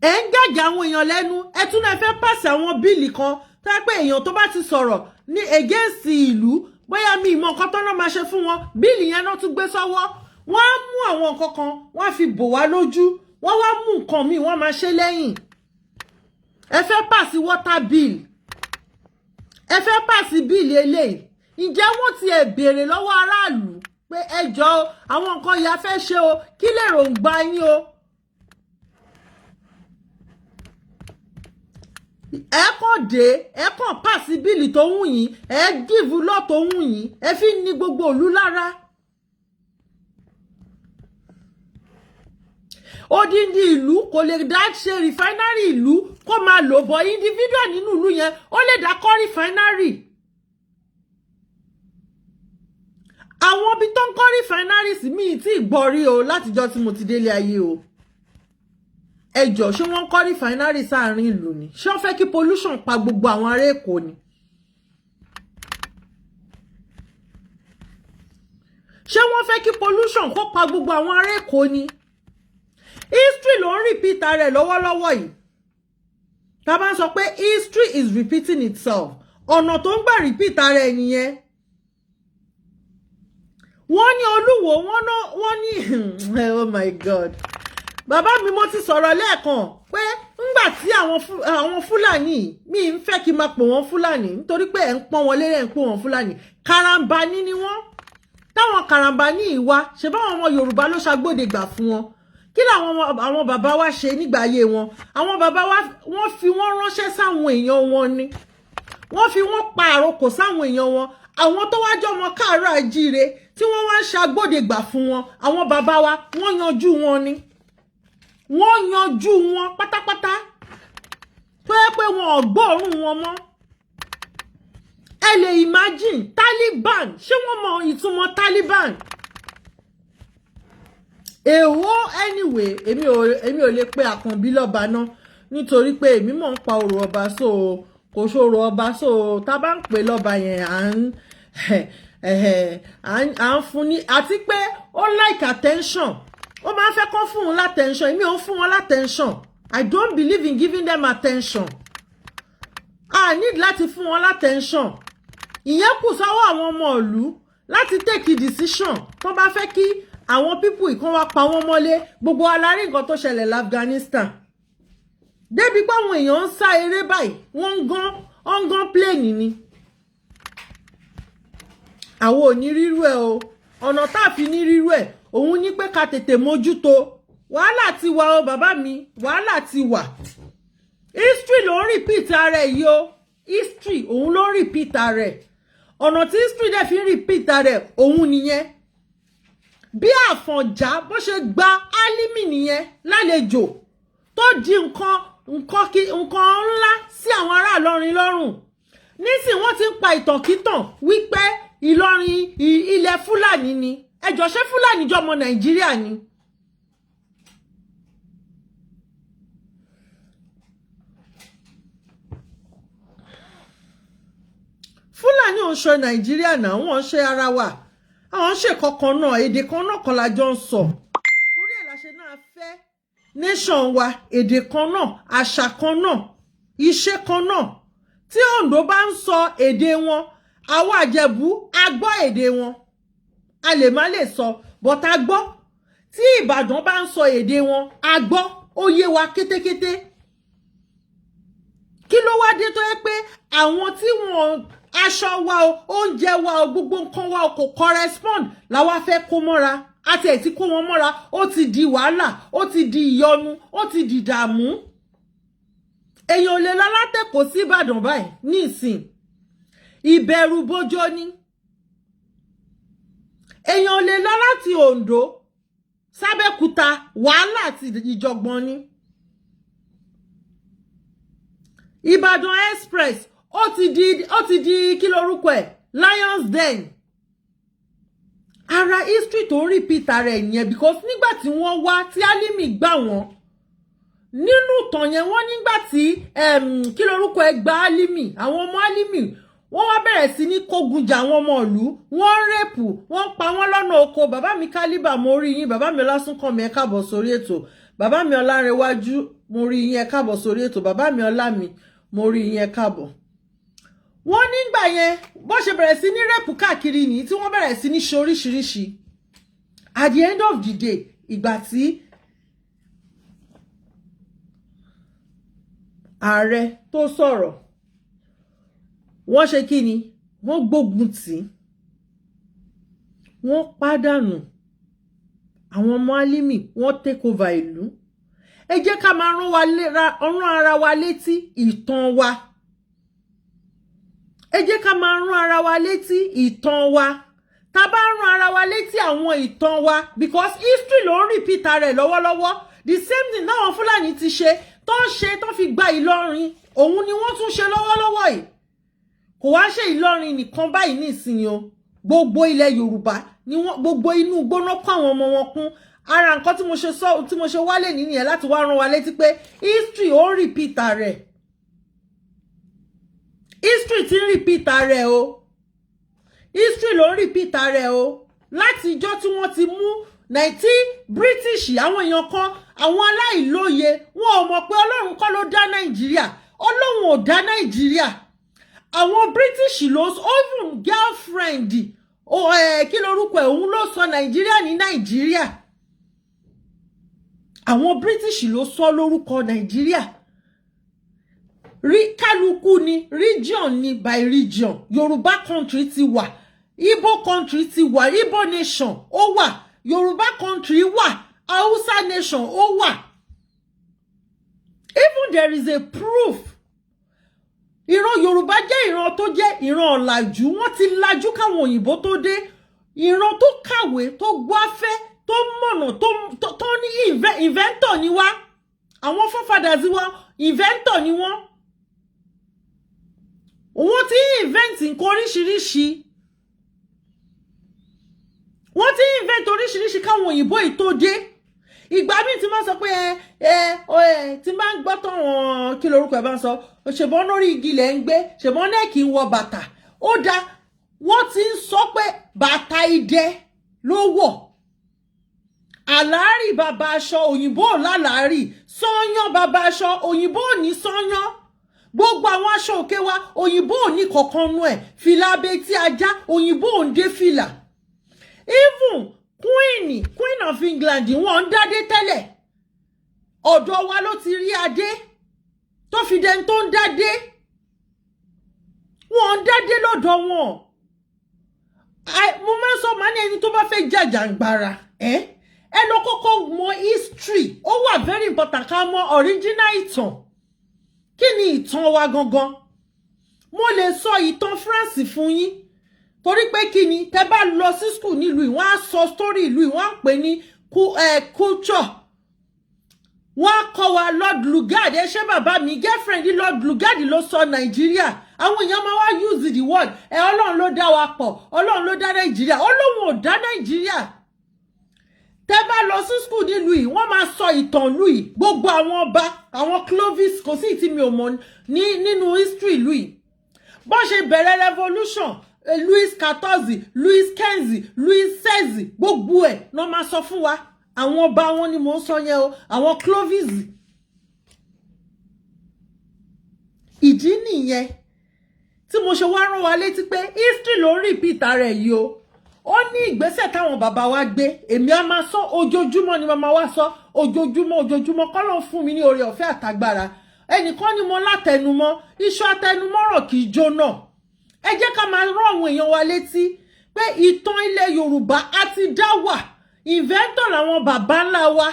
ẹ ń gàgà àwọn èèyàn lẹ́nu ẹ tún náà fẹ́ pàṣẹ àwọn bíìlì kan tó yẹ pé èèyàn tó bá ti sọ̀rọ̀ ní against ìlú bóyá mi ìmọ̀ nǹkan tó náà máa ṣe fún wọn bíìlì yẹn náà tún gbé sọ́wọ́ wọ́n á mú àwọn nǹkan kan wọ́n á fi bò wá lójú wọ́n wá mú nǹkan míì wọ́n máa ṣe lẹ́yìn ẹ fẹ́ pàṣẹ water bill ẹ fẹ́ pàṣẹ bíìlì eléyìí ǹjẹ́ wọ́n ti ẹ̀ béèrè lọ́wọ́ aráàlú pé ẹ jọ̀ọ́ àwọn nǹkan ìyá fẹ́ ṣe o kí lè ròǹgbà yín o. Ẹ kàn dé ẹ kàn pàṣẹ bíìlì tó wù yín ẹ gíìfù lọ tó wù yín ẹ fi ní gbogbo ìlú lára. Odindi ìlú kò lè dá ṣe rìfáínárì ìlú kó máa lò bọ̀ individual nínú ìlú yẹn ó lè dá kọ́ rìfáínárì. Àwọn ibi tó ń kọ́ rìfáínárì sí mi tí gbọ́ rí o látijọ́ tí mo ti délé ayé o. Ẹ jọ̀ọ́ ṣé wọ́n kọ́ rìfáínárì sáàrin ìlú ni ṣé wọ́n fẹ́ kí pollution pa gbogbo àwọn ará Èkó ni. Ṣé wọ́n fẹ́ kí pollution kó pa gbogbo àwọn ará Èkó ni. History ló ń repeat rẹ̀ lọ́wọ́lọ́wọ́ yìí. Tá bá ń sọ pé history is repeating itself ọ̀nà tó ń gbà repeat rẹ̀ nìyẹn. Wọ́n ní Olúwo wọ́n ní oh my God. Bàbá mi mo ti sọ̀rọ̀ lẹ́ẹ̀kan pé ńgbà tí àwọn Fúlàní mi ń fẹ́ kí n máa pò wọ́n Fúlàní nítorí pé ẹ̀ ń pọ́n wọn lérè ń pò wọ́n Fúlàní karambani ni wọ́n. Táwọn karambani yìí wá ṣe báwọn ọmọ Yorùbá ló ṣagbódegbà fún wọn. Kí làwọn bàbá wa ṣe nígbà ayé wọn? Àwọn bàbá wa wọ́n fi wọ́n ránṣẹ́ sáwọn èèyàn wọn ni. Wọ́n fi wọ́n pa àrokò sáwọn èèyàn wọn. Àwọn tó wá jọ ọmọ káàárọ̀ àjíire tí wọ́n wá ń ṣagbódegbà fún wọn àwọn bàbá wa wọ́n yanjú wọn ni. Wọ́n yanjú wọn pátápátá tó yẹ pé wọn ò gbóòórùn wọn mọ́. Ẹ lè imagine Taliban ṣé wọ́n mọ ìtumọ̀ Taliban? Èwo anyway èmi ò lè pe Àkànbí lọ́ba náà nítorí pé èmi mọ̀ ń pa orò ọba so kò ṣòro ọba so tá bá ń pè lọ́ba yẹn à ń fún ní àti pé ó like attention ó máa ń fẹ́ kó fún un látẹ̀ńṣọ̀n èmi ò ń fún wọn látẹ̀ńṣọ̀n I don't believe in giving them attention. I need láti fún wọn látẹ̀ńṣọ̀n. Ìyẹn kù sọ́wọ́ àwọn ọmọ ìlú láti take a decision tó bá fẹ́ kí àwọn people ìkan wá pa wọ́n mọ́lé gbogbo alárí nǹkan tó ṣẹlẹ̀ l'Afghanistan. Débi pé àwọn èèyàn ń sá eré báyìí wọ́n ń gán plane ni. Àwọn ò ní rírú ẹ̀ o ọ̀nà tá a fi ní rírú ẹ̀ òun ní pé ká tètè mójútó wàhálà ti wà o bàbá mi wàhálà ti wà. History ló ń repeat ara ẹ̀ yìí o history òun ló ń repeat ara ẹ̀ ọ̀nà tí history dẹ̀ fi ń repeat ara ẹ̀ òun nìyẹn. Bí Àfọ̀njá bó ṣe gba Álímì nìyẹn lálejò tó di nǹkan ńlá sí àwọn ará Ìlọrin lọ́rùn. Nísìn wọ́n ti ń pa ìtànkítàn wípé Ìlọrin ilẹ̀ Fúlàní ni. Ẹ jọ̀ọ́ ṣé Fúlàní jọmọ Nàìjíríà ni? Fúlàní ò ń ṣe Nàìjíríà náà wọ́n ṣe ara wa àwọn ṣe kankan náà èdè kan náà kan la jọ ń sọ torí ẹ̀ la ṣe náà fẹ́ nation wa èdè kan náà àṣà kan náà iṣẹ́ kan náà tí Oǹdó bá ń sọ èdè wọn àwọn Àjẹ̀bú a gbọ́ èdè wọn a lè má lè sọ but a gbọ́ tí Ìbàdàn bá ń sọ èdè wọn a gbọ́ ó yé wa kétékété. Kí ló wá dé tó yẹ pé àwọn tí wọn aṣọ wa o oúnjẹ wa o gbogbo nǹkan wa o kò correspond làwa fẹ́ kó mọ́ra àti ẹ̀ tí kó wọn mọ́ra ó ti di wàhálà ó ti di ìyọnu ó ti di ìdààmú. Èèyàn ò lè lọ látẹ̀kọ́ sí Ìbàdàn báyìí nísìn ìbẹ̀rù bójó ní. Èèyàn ò lè lọ láti Oǹdó sábẹ́kúta wàhálà àti ìjọ̀gbọ̀n ní. Ìbàdàn express ó ti di kí lorúkọ ẹ̀ Lions Den. Ara history tó ń repeat ara ẹ̀ yẹn because nígbà tí wọ́n wá tí Álímì gbà wọ́n nínú ìtàn yẹn wọ́n nígbà tí kí lorúkọ ẹ̀ gba Álímì àwọn ọmọ Álímì wọ́n wá bẹ̀rẹ̀ sí ní kógun jà àwọn ọmọ ìlú wọ́n rẹ́pù wọ́n pa wọ́n lọ́nà oko bàbá mi Kálíbà mo rí yín bàbá mi Ọlásùnkànmí ẹ káàbọ̀ sórí ètò bàbá mi Ọlárẹ̀wájú mo rí yín ẹ káàbọ̀ sórí ètò bàbá mi Ọlámi mo rí yín ẹ káàbọ̀. Wọ́n nígbà yẹn bó ṣe bẹ̀rẹ̀ sí ní rẹ́pù káàkiri nìyí tí wọ́n bẹ̀rẹ̀ sí ní ṣe oríṣiríṣi at the end of the day ìgbà tí ààrẹ tó sọ̀rọ̀ wọ́n ṣe kí ni wọ́n gbógun tì wọ́n pàdánù àwọn ọmọ Álímì wọ́n take over ìlú. Ẹ jẹ́ ká máa rán ara wa létí ìtàn wa. Ẹ jẹ́ ká máa rán ara wa létí ìtàn wa. Tá bá rán ara wa létí àwọn ìtàn wa, because history ló ń repeat rẹ̀ lọ́wọ́lọ́wọ́. The same thing náà Fúlàní ti ṣe tó fi gba Ìlọrin, òun ni wọ́n tún ṣe lọ́wọ́lọ́wọ́ yìí. Kò wá ṣe Ìlọrin nìkan báyìí nísìnyí o. Gbogbo ilẹ̀ Yorùbá ni wọ́n, gbogbo inú gbóná kó àwọn ọmọ wọn kún. Ara nǹkan tí mo ṣe wálé nìyẹn láti wá rán wa létí pé history ó repeat rẹ̀. History ti repeat rẹ̀ o. History ló repeat rẹ̀ o. Láti ìjọ́ tí wọ́n ti mú British àwọn èèyàn kan, àwọn aláìlóye, wọn ò mọ̀ pé Ọlọ́run kọ́ ló dá Nàìjíríà. Ọlọ́run ò dá Nàìjíríà. Àwọn British ló even girlfriend kí lorúkọ ẹ̀, òun ló sọ Nàìjíríà ní Nàìjíríà. Àwọn British ló sọ lórúkọ Nàìjíríà. Kálukú ni region ni by region. Yorùbá country ti wà, Igbo country ti wà, Igbo nation ó wà, Yorùbá country wà, Hausa nation ó wà. Even there is a proof. Ìran Yorùbá jẹ́ ìran tó jẹ́ ìran ọ̀làjú. Wọ́n ti lajú káwọn òyìnbó tó dé. Ìran tó kàwé, tó gbáfẹ́, tó mọ̀nà, tó ní inventor ni wá. Àwọn forefathers wa inventor ni wọ́n. Wọ́n ti invent nǹkan oríṣiríṣi. Wọ́n ti invent oríṣiríṣi káwọn òyìnbó yìí tó dé. Ìgbà míì tí máa sọ pé tí máa ń gbọ́ tán wọn kí lorúkọ ẹ̀ bá ń sọ ṣèbọn lórí igi lẹ̀ ń gbé ṣèbọn náà kì í wọ bàtà. Ó dáa, wọ́n ti ń sọ pé bàtà idẹ ló wọ̀. Àlárì bàbá aṣọ, òyìnbó ò lálàárì. Sányán bàbá aṣọ, òyìnbó ò ní sányán. Gbogbo àwọn aṣọ òkè wa òyìnbó ò ní kankan nú ẹ̀. Fìlà abetí ajá òyìnbó ò ń dé fìlà. Even Queen of England wọ́n ń dádé tẹ́lẹ̀. Ọ̀dọ̀ wa ló ti rí adé tó fi dẹni tó ń dádé. Wọ́n ń dádé lọ́dọ̀ wọn. Mo máa ń sọ máa ní ẹni tó bá fẹ́ jàjàǹgbara ẹ lọ kọ́kọ́ mọ history. Ó wà very important ká mọ original ìtàn. Kí ni ìtàn wa gangan? Mo lè sọ ìtàn France fún yín. Torí pé kí ni tẹ́ bá lọ sí school nílùú yìí, wọ́n á sọ story ìlú yìí, wọ́n á pè ní culture. Wọ́n á kọ́ wa Lord Lugard. Ẹ ṣé bàbá mi girlfriend Lord Lugard ló sọ Nàìjíríà. Àwọn èèyàn máa wá use the word Ọlọ́run ló dá wa pọ̀, Ọlọ́run ló dá Nàìjíríà. Ọlọ́run ò dá Nàìjíríà. Tẹ́ bá lọ sí school nílùú yìí, wọ́n máa sọ ìtàn ìlú yìí. Gbogbo àwọn ọba, àwọn Clovis, kò sí tí mi ò mọ̀ nínú history ìlú yìí. Bó ṣe bẹ̀rẹ̀ revolution, Louis XIV, Louis XV, Louis XVI, gbogbo ẹ̀ ló máa sọ fún wa. Àwọn ọba wọn ni mò ń sọ yẹn o, àwọn Clovis. Ìdí nìyẹn tí mo ṣe wá rán wa létí pé history ló ń repeat rẹ̀ yìí o. Ó ní ìgbésẹ̀ táwọn bàbá wa gbé. Èmi á máa sọ ojoojúmọ́ ni màmá wa sọ ojoojúmọ́ kọ́ ló fún mi ní oore ọ̀fẹ́ àtagbára. Ẹnìkan ni mo látẹnumọ́, iṣu atẹnumọ́rọ̀ kì í jóná. Ẹ jẹ́ ká máa rán àwọn èèyàn wa létí pé ìtàn ilẹ̀ Yorùbá á ti dá wà. Inventor làwọn bàbá ńlá wa.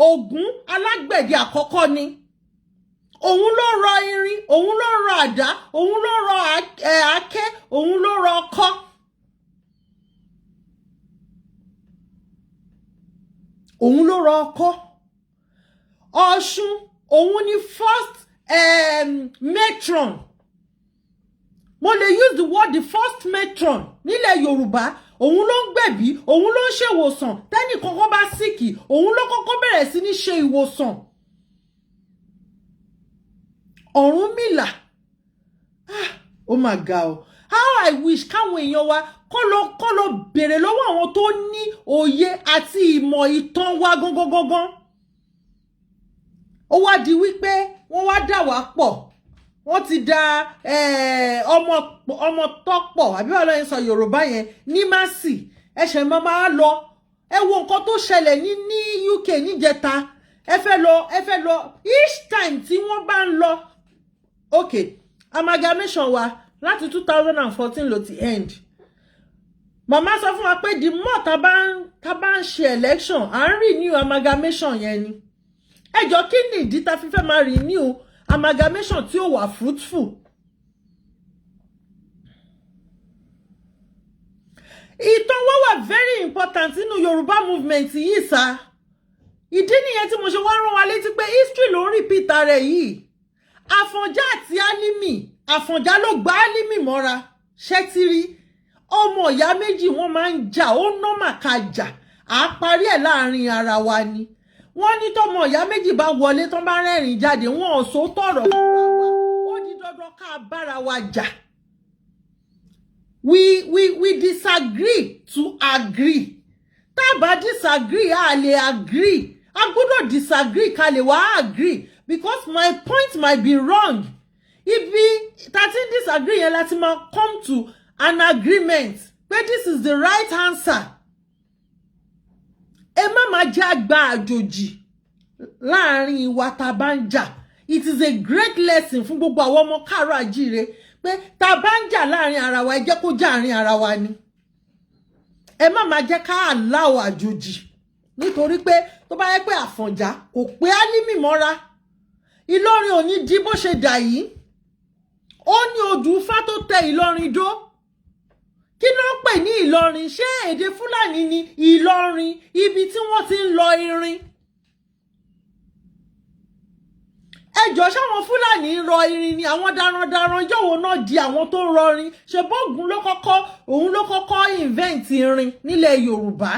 Ògún alágbẹ̀dẹ àkọ́kọ́ ni. Òun ló rọ irin, òun ló rọ àdá, òun ló rọ àáké, òun ló rọ ọkọ́. Òun ló rọ ọkọ́. Ọ̀ṣun, òun ni first matron. Mo lè use the word the first matron nílẹ̀ Yorùbá. Òun ló ń gbẹ̀bí, òun ló ń ṣe ìwòsàn. Tẹ́nì kankan bá síkì, òun ló kọ́kọ́ bẹ̀rẹ̀ sí ní ṣe ìwòsàn. Ọ̀rúnmìlà. Oh my God. How I wish káwọn èèyàn wa kọ́ lọ bèrè lọ́wọ́ àwọn tó ní òye àti ìmọ̀ ìtàn wa gangan. Ó wá di wípé wọ́n wá dà wá pọ̀. Wọ́n ti da ọmọ tọ́pọ̀ àbí wọ́n lọ́yìn sọ Yorùbá yẹn ní Màsì. Ẹ̀ṣẹ̀ máa lọ. Ẹ wo nǹkan tó ṣẹlẹ̀ ní UK níjẹta. Ẹ fẹ́ lọ each time tí wọ́n bá ń lọ. Okay, amalgamation wa láti 2014 ló ti end. màmá sọ fún wa pé the more tá bá ń ṣe election à ń renew amalgamation yẹn ni ẹjọ́ kí ni ìdí tá fi fẹ́ máa renew amalgamation tí ó wà fruitful. Ìtàn wa wà very important nínú Yorùbá movement yìí sá ìdí nìyẹn tí mo ṣe wá rán wa létí pé history ló ń repeat rẹ̀ yìí. Àfọ̀njá àti Álímì Àfọ̀njá ló gba Álímì mọ́ra ṣẹ́tírí ọmọ ìyá méjì wọ́n máa ń jà ó nọ́mà ká jà á parí ẹ̀ láàrin ara wa ni wọ́n ní tọmọ ìyá méjì bá wọlé tán bá rẹ́rìn jáde wọn ò sọ tọ̀rọ̀ fúnra wa ó di dandan ká bára wa jà. We disagree to agree. Tá bá disagree a lè agree. A gbọ́dọ̀ disagree ká lè wá agree because my point might be wrong. If 13 disagree yẹn láti máa come to an agreement pé this is the right answer. Ẹ má máa jẹ́ àgbà àjòjì láàrin wa tá bá ń jà. It is a great lesson fún gbogbo àwọn ọmọ káàárọ̀ àjíire pé tá bá ń jà láàrin ara wa ẹ jẹ́ kó jà àárín ara wa ni. Ẹ má máa jẹ́ ká allow àjòjì nítorí pé tó bá yẹ pé Àfọ̀njá kò pé Álímì mọ́ra Ìlọrin ò ní di bó ṣe dà yìí. Ó ní odù Ifá tó tẹ Ìlọrin dó. Kí ló ń pè ní Ìlọrin? Ṣé èdè Fúlàní ni Ìlọrin ibi tí wọ́n ti ń lọ irin? Ẹjọ́ ṣáwọn Fúlàní ń rọ irin ni àwọn darandaran yọ̀wọ̀ náà di àwọn tó ń rọrin ṣe bọ́ọ̀gùn òun ló kọ́kọ́ invent irin nílẹ̀ Yorùbá.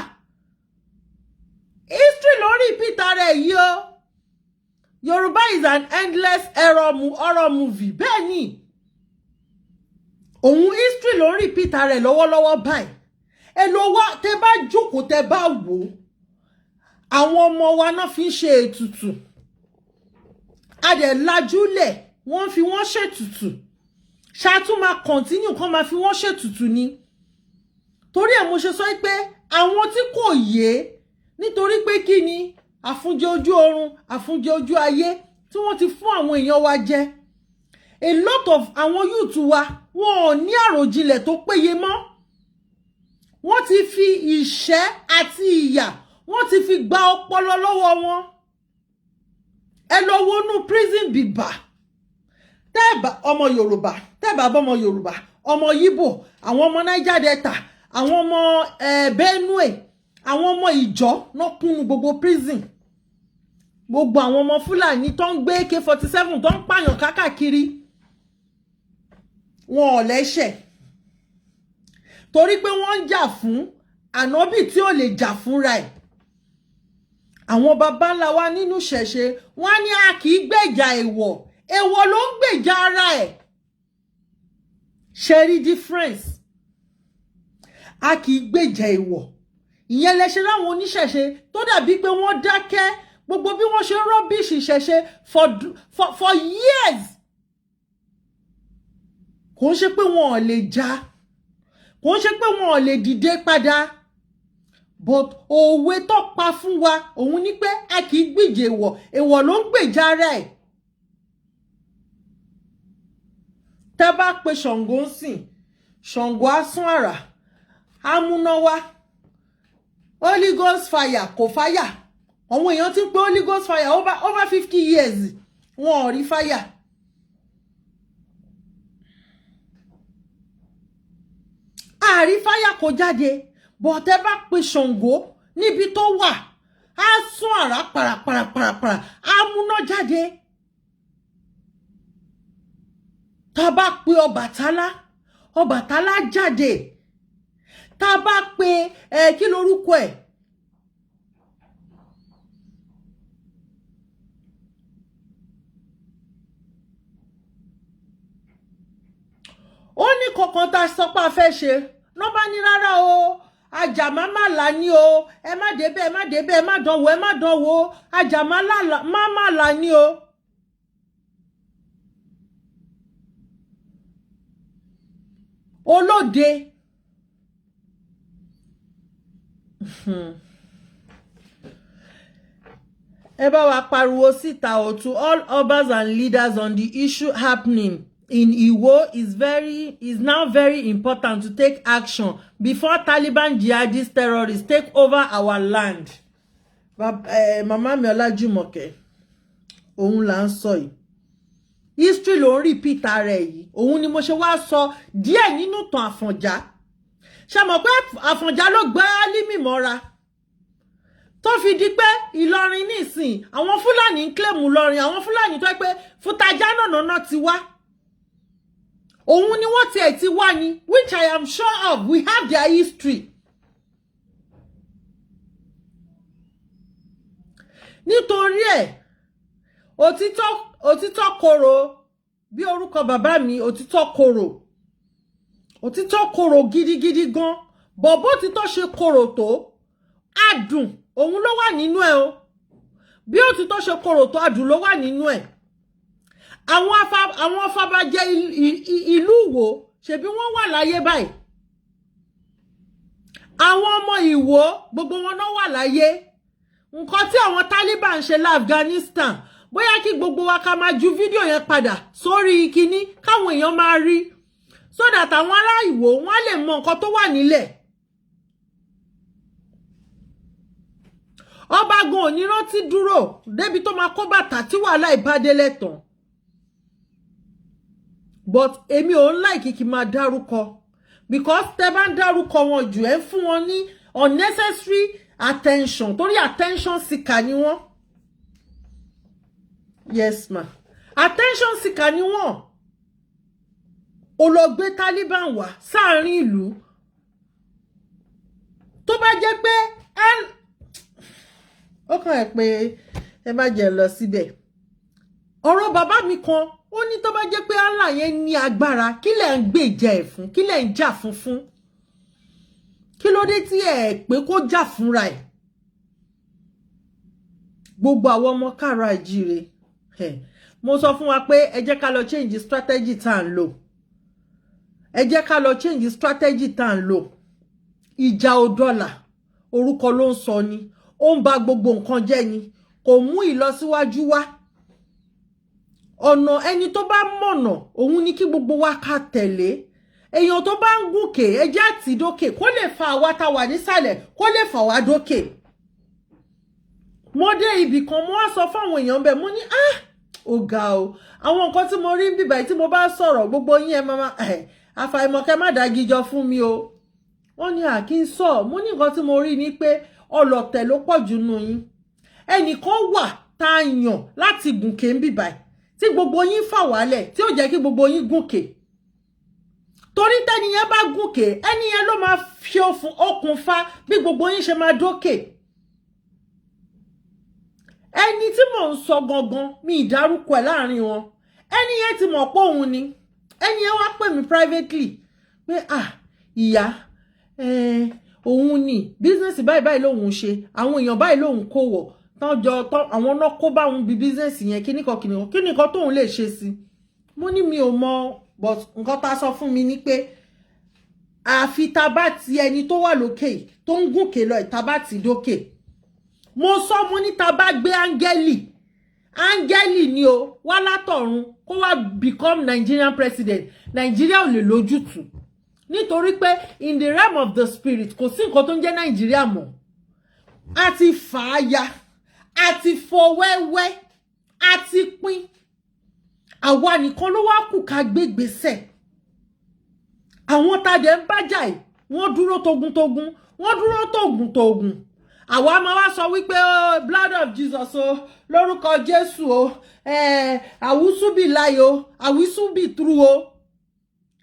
History lórí Peter rẹ̀ yìí o. Yorùbá is an endless horror movie. Bẹ́ẹ̀ ni òun history lórí Peter rẹ̀ lọ́wọ́lọ́wọ́ báyìí. Ẹ lọ wá tẹ bá jókòó tẹ bá wò àwọn ọmọ wa náà fi ń ṣe ètùtù. A dẹ̀ lajúlẹ̀ wọ́n fi wọ́n ṣètùtù ṣáàtún máa continue kán máa fi wọ́n ṣètùtù ni torí ẹ̀ mo ṣe sọ pé àwọn tí kò yé nítorí pé kí ni àfúnjẹ ojú oorun àfúnjẹ ojú ayé tí wọ́n ti fún àwọn èèyàn wa jẹ a lot of àwọn youth wa wọn ò ní àròjinlẹ̀ tó péye mọ́ wọ́n ti fi ìṣẹ́ àti ìyà wọ́n ti fi gba ọpọlọ lọ́wọ́ wọn. Ẹ lọ wọnú prison bíbà tẹ́ẹ̀bà ọmọ Yorùbá tẹ́ẹ̀bà bọ́mọ Yorùbá ọmọ Yíbò àwọn ọmọ Niger Delta àwọn ọmọ Benue àwọn ọmọ Ìjọ náà kúnnú gbogbo prison gbogbo àwọn ọmọ Fúlàní tó ń gbé AK-47 tó ń pààyàn kákàkiri wọn ò lẹ́ṣẹ̀ torí pé wọ́n ń jà fún ànábì tí ò lè jà fúnra ẹ̀. Àwọn baba ńlá wa nínú ṣẹ̀ṣe wọ́n ní a kì í gbèjà èèwọ̀ èèwọ̀ ló ń gbèjà ara ẹ̀. Ṣe rí difference a kì í gbèjà èèwọ̀ ìyẹn lẹ ṣe láwọn oníṣẹ̀ṣe tó dàbí pé wọ́n dákẹ́ gbogbo bí wọ́n ṣe ń rọ́bìṣì ṣẹ̀ṣe for years. Kò ń ṣe pé wọn ò lè jà kò ń ṣe pé wọn ò lè dìde padà. But òwe tó pa fún wa òun ní pé a kì í gbèjà èèwọ̀ èèwọ̀ ló ń gbèjà ara ẹ̀. Tẹ́ bá pe Ṣàngó ń sìn Ṣàngó á sún àrà á múná wá Holy Ghost fire kò fáyà àwọn èèyàn ti ń pe Holy Ghost fire over 50 years wọn ò rí fáyà. Àrí fáyà kò jáde bọ̀ tẹ́ bá pe Ṣàngó níbi tó wà á sún àrá parapara á múná jáde. Tá bá pe Ọbàtálá jáde tá bá pe kí lorúkọ ẹ̀ ó ní kankan tá a sọ pé a fẹ́ ṣe náà bá ní rárá o ajá má là ní o ẹ má débẹ̀ ẹ má débẹ̀ ẹ má dánwò ajá má là ní o. Olóde ẹ bá wa pariwo síta o to all obas and leaders on the issue happening in Iwo is now very important to take action before Taliban jihadist terrorists take over our land. Mama mi Olajumoke, òun là ń sọ yìí. History ló ń repeat rẹ̀ yìí. Òun ni mo ṣe wá sọ díẹ̀ nínú tàn Àfọ̀njá. Ṣé mọ̀ pé Àfọ̀njá ló gbá Álímì mọ́ra? Tó fi di pé Ìlọrin nísìn, àwọn Fúlàní ń claim Ìlọrin, àwọn Fúlàní tó pé Fútajá náà ti wá. Òun ni wọ́n tiẹ̀ ti wá ni, which I am sure of. We have their history. Nítorí ẹ̀, òtítọ́ korò bí orúkọ bàbá mi, òtítọ́ korò gidigidi gan. Bọ̀bọ́ òtítọ́ ṣe korò tó, adùn òun ló wà nínú ẹ̀ o. Bí òtítọ́ ṣe korò tó, adùn ló wà nínú ẹ̀. Àwọn afabajẹ ìlú Ìwó ṣebí wọ́n wà láyé báyìí. Àwọn ọmọ Ìwó gbogbo wọn náà wà láyé. Nǹkan tí àwọn Taliban ṣe l'Afghanistan, bóyá kí gbogbo wa ká máa ju fídíò yẹn padà sórí kíní káwọn èèyàn máa rí, so that àwọn ará Ìwó wọ́n lè mọ nǹkan tó wà nílẹ̀. Ọba gan ò ní rántí dúró débi tó máa kó bàtà tí wàhálà ìbádélé tán. But èmi ò ń like kí máa dárúkọ, because tẹ́ bá ń dárúkọ wọn jù ẹ́ fún wọn ní unnecessary attention, torí attention seeker ni wọ́n. Yes ma, attention seeker ni wọ́n. Ó lọ gbé Taliban wá sáàrin ìlú. Tó bá jẹ́ pé ó kàn ẹ́ pé ẹ má jẹ́ lọ síbẹ̀. Ọ̀rọ̀ bàbá mi kan, ó ní tó bá jẹ́ pé Allah yẹn ní agbára, kí lẹ̀ ń gbèjà ẹ̀ fún, kí lẹ̀ ń jà fún. Kí ló dé tí ẹ pé kó jà fúnra ẹ̀? Gbogbo àwọn ọmọ káàárọ̀ oòjíire, mo sọ fún wa pé ẹ jẹ́ ká lọ change strategy tá ń lò. Ẹ jẹ́ ká lọ change strategy tá ń lò. Ìjà ò dọ́là, orúkọ ló ń sọ ni, ó ń ba gbogbo nǹkan jẹ́ ni, kò mú ìlọsíwájú wá. Ọ̀nà ẹni tó bá mọ̀nà òun ni kí gbogbo wa ká tẹ̀lé. Èèyàn tó bá ń gòkè, ẹ jẹ́ àti dókè kó lè fa àwa tá wà nísàlẹ̀, kó lè fà wá dókè. Mo dé ibì kan, mo wá sọ fáwọn èèyàn bẹ́ẹ̀, mo ní ó ga o. Àwọn nǹkan tí mo rí ń bíbà tí mo bá sọ̀rọ̀, gbogbo yín ẹ máa àfàìmọ̀ kẹ́ má dágíjọ fún mi o. Wọ́n ní kí n sọ, mo ní nǹkan tí mo rí ni pé ọlọ̀tẹ̀ ló pọ̀ jù nù yín. Ẹnìkan wà tá a yàn láti gùnkè ń bíbà tí gbogbo yín fà wálẹ̀, tí ó jẹ́ kí gbogbo yín gùnkè. Torí tẹ́ni yẹn bá gùnkè, ẹni yẹn ló máa fi okùnfà bí gbogbo yín ṣe máa dókè. Ẹni tí mò ń sọ gangan, mi ìdárúkọ ẹ̀ láàrin wọn. Ẹni yẹn ti mọ̀ pé òun ni. Ẹni yẹn wá pè mí privately pé ìyá òun ni business báyìí lòun ṣe, àwọn èèyàn báyìí lòun kó wọ̀, àwọn náà kó bá òun bí business yẹn kíníkan tóun lè ṣe sí. Mo ní mi ò mọ̀, but nǹkan tá sọ fún mi ni pé àfi tá bá ti ẹni tó wà lókè tó ń gùnkè lọ, tá bá ti dókè. Mo sọ mo ní tá bá gbé áńgẹ́lì ni o wá látọ̀run kó wá become Nigerian president, Nigeria ò lè lójútùú. Nítorí pé in the realm of the spirit kò sí nǹkan tó ń jẹ́ Nàìjíríà mọ́. A ti fà á ya, a ti fọ́ wẹ́wẹ́, a ti pín. Àwa nìkan ló wá kù ká gbé gbèsè. Àwọn tàdé ń bájà yìí, wọ́n dúró togun-togun, wọ́n dúró togun-togun. Àwa máa wá sọ wípé blood of Jesus o, lórúkọ Jésù o, àwùsùbì láyé o, àwùsùbì true o.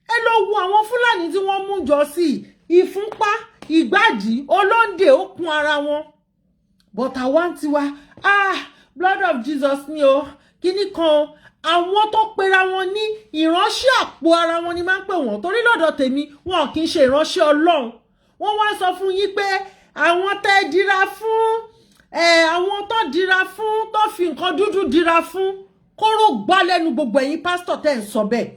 Ẹ lọ wo àwọn Fúlàní tí wọ́n mú jọ sí ìfúnpá, ìgbàdí, olóńdè ó kún ara wọn. But àwa ń tiwa, blood of Jesus ni o, kíní kan. Àwọn tó pera wọn ní ìránṣẹ́ àpò ara wọn ni máa ń pè wọ́n, torí lọ́dọ̀ tèmi wọn kì í ṣe ìránṣẹ́ Ọlọ́run. Wọ́n wá sọ fún yín pé àwọn tẹ́ dira fún, àwọn tó dira fún, tó fi nǹkan dúdú dira fún, kóró gbá lẹ́nu gbogbo ẹ̀yin pásítọ̀ tẹ́ ń sọ bẹ́ẹ̀.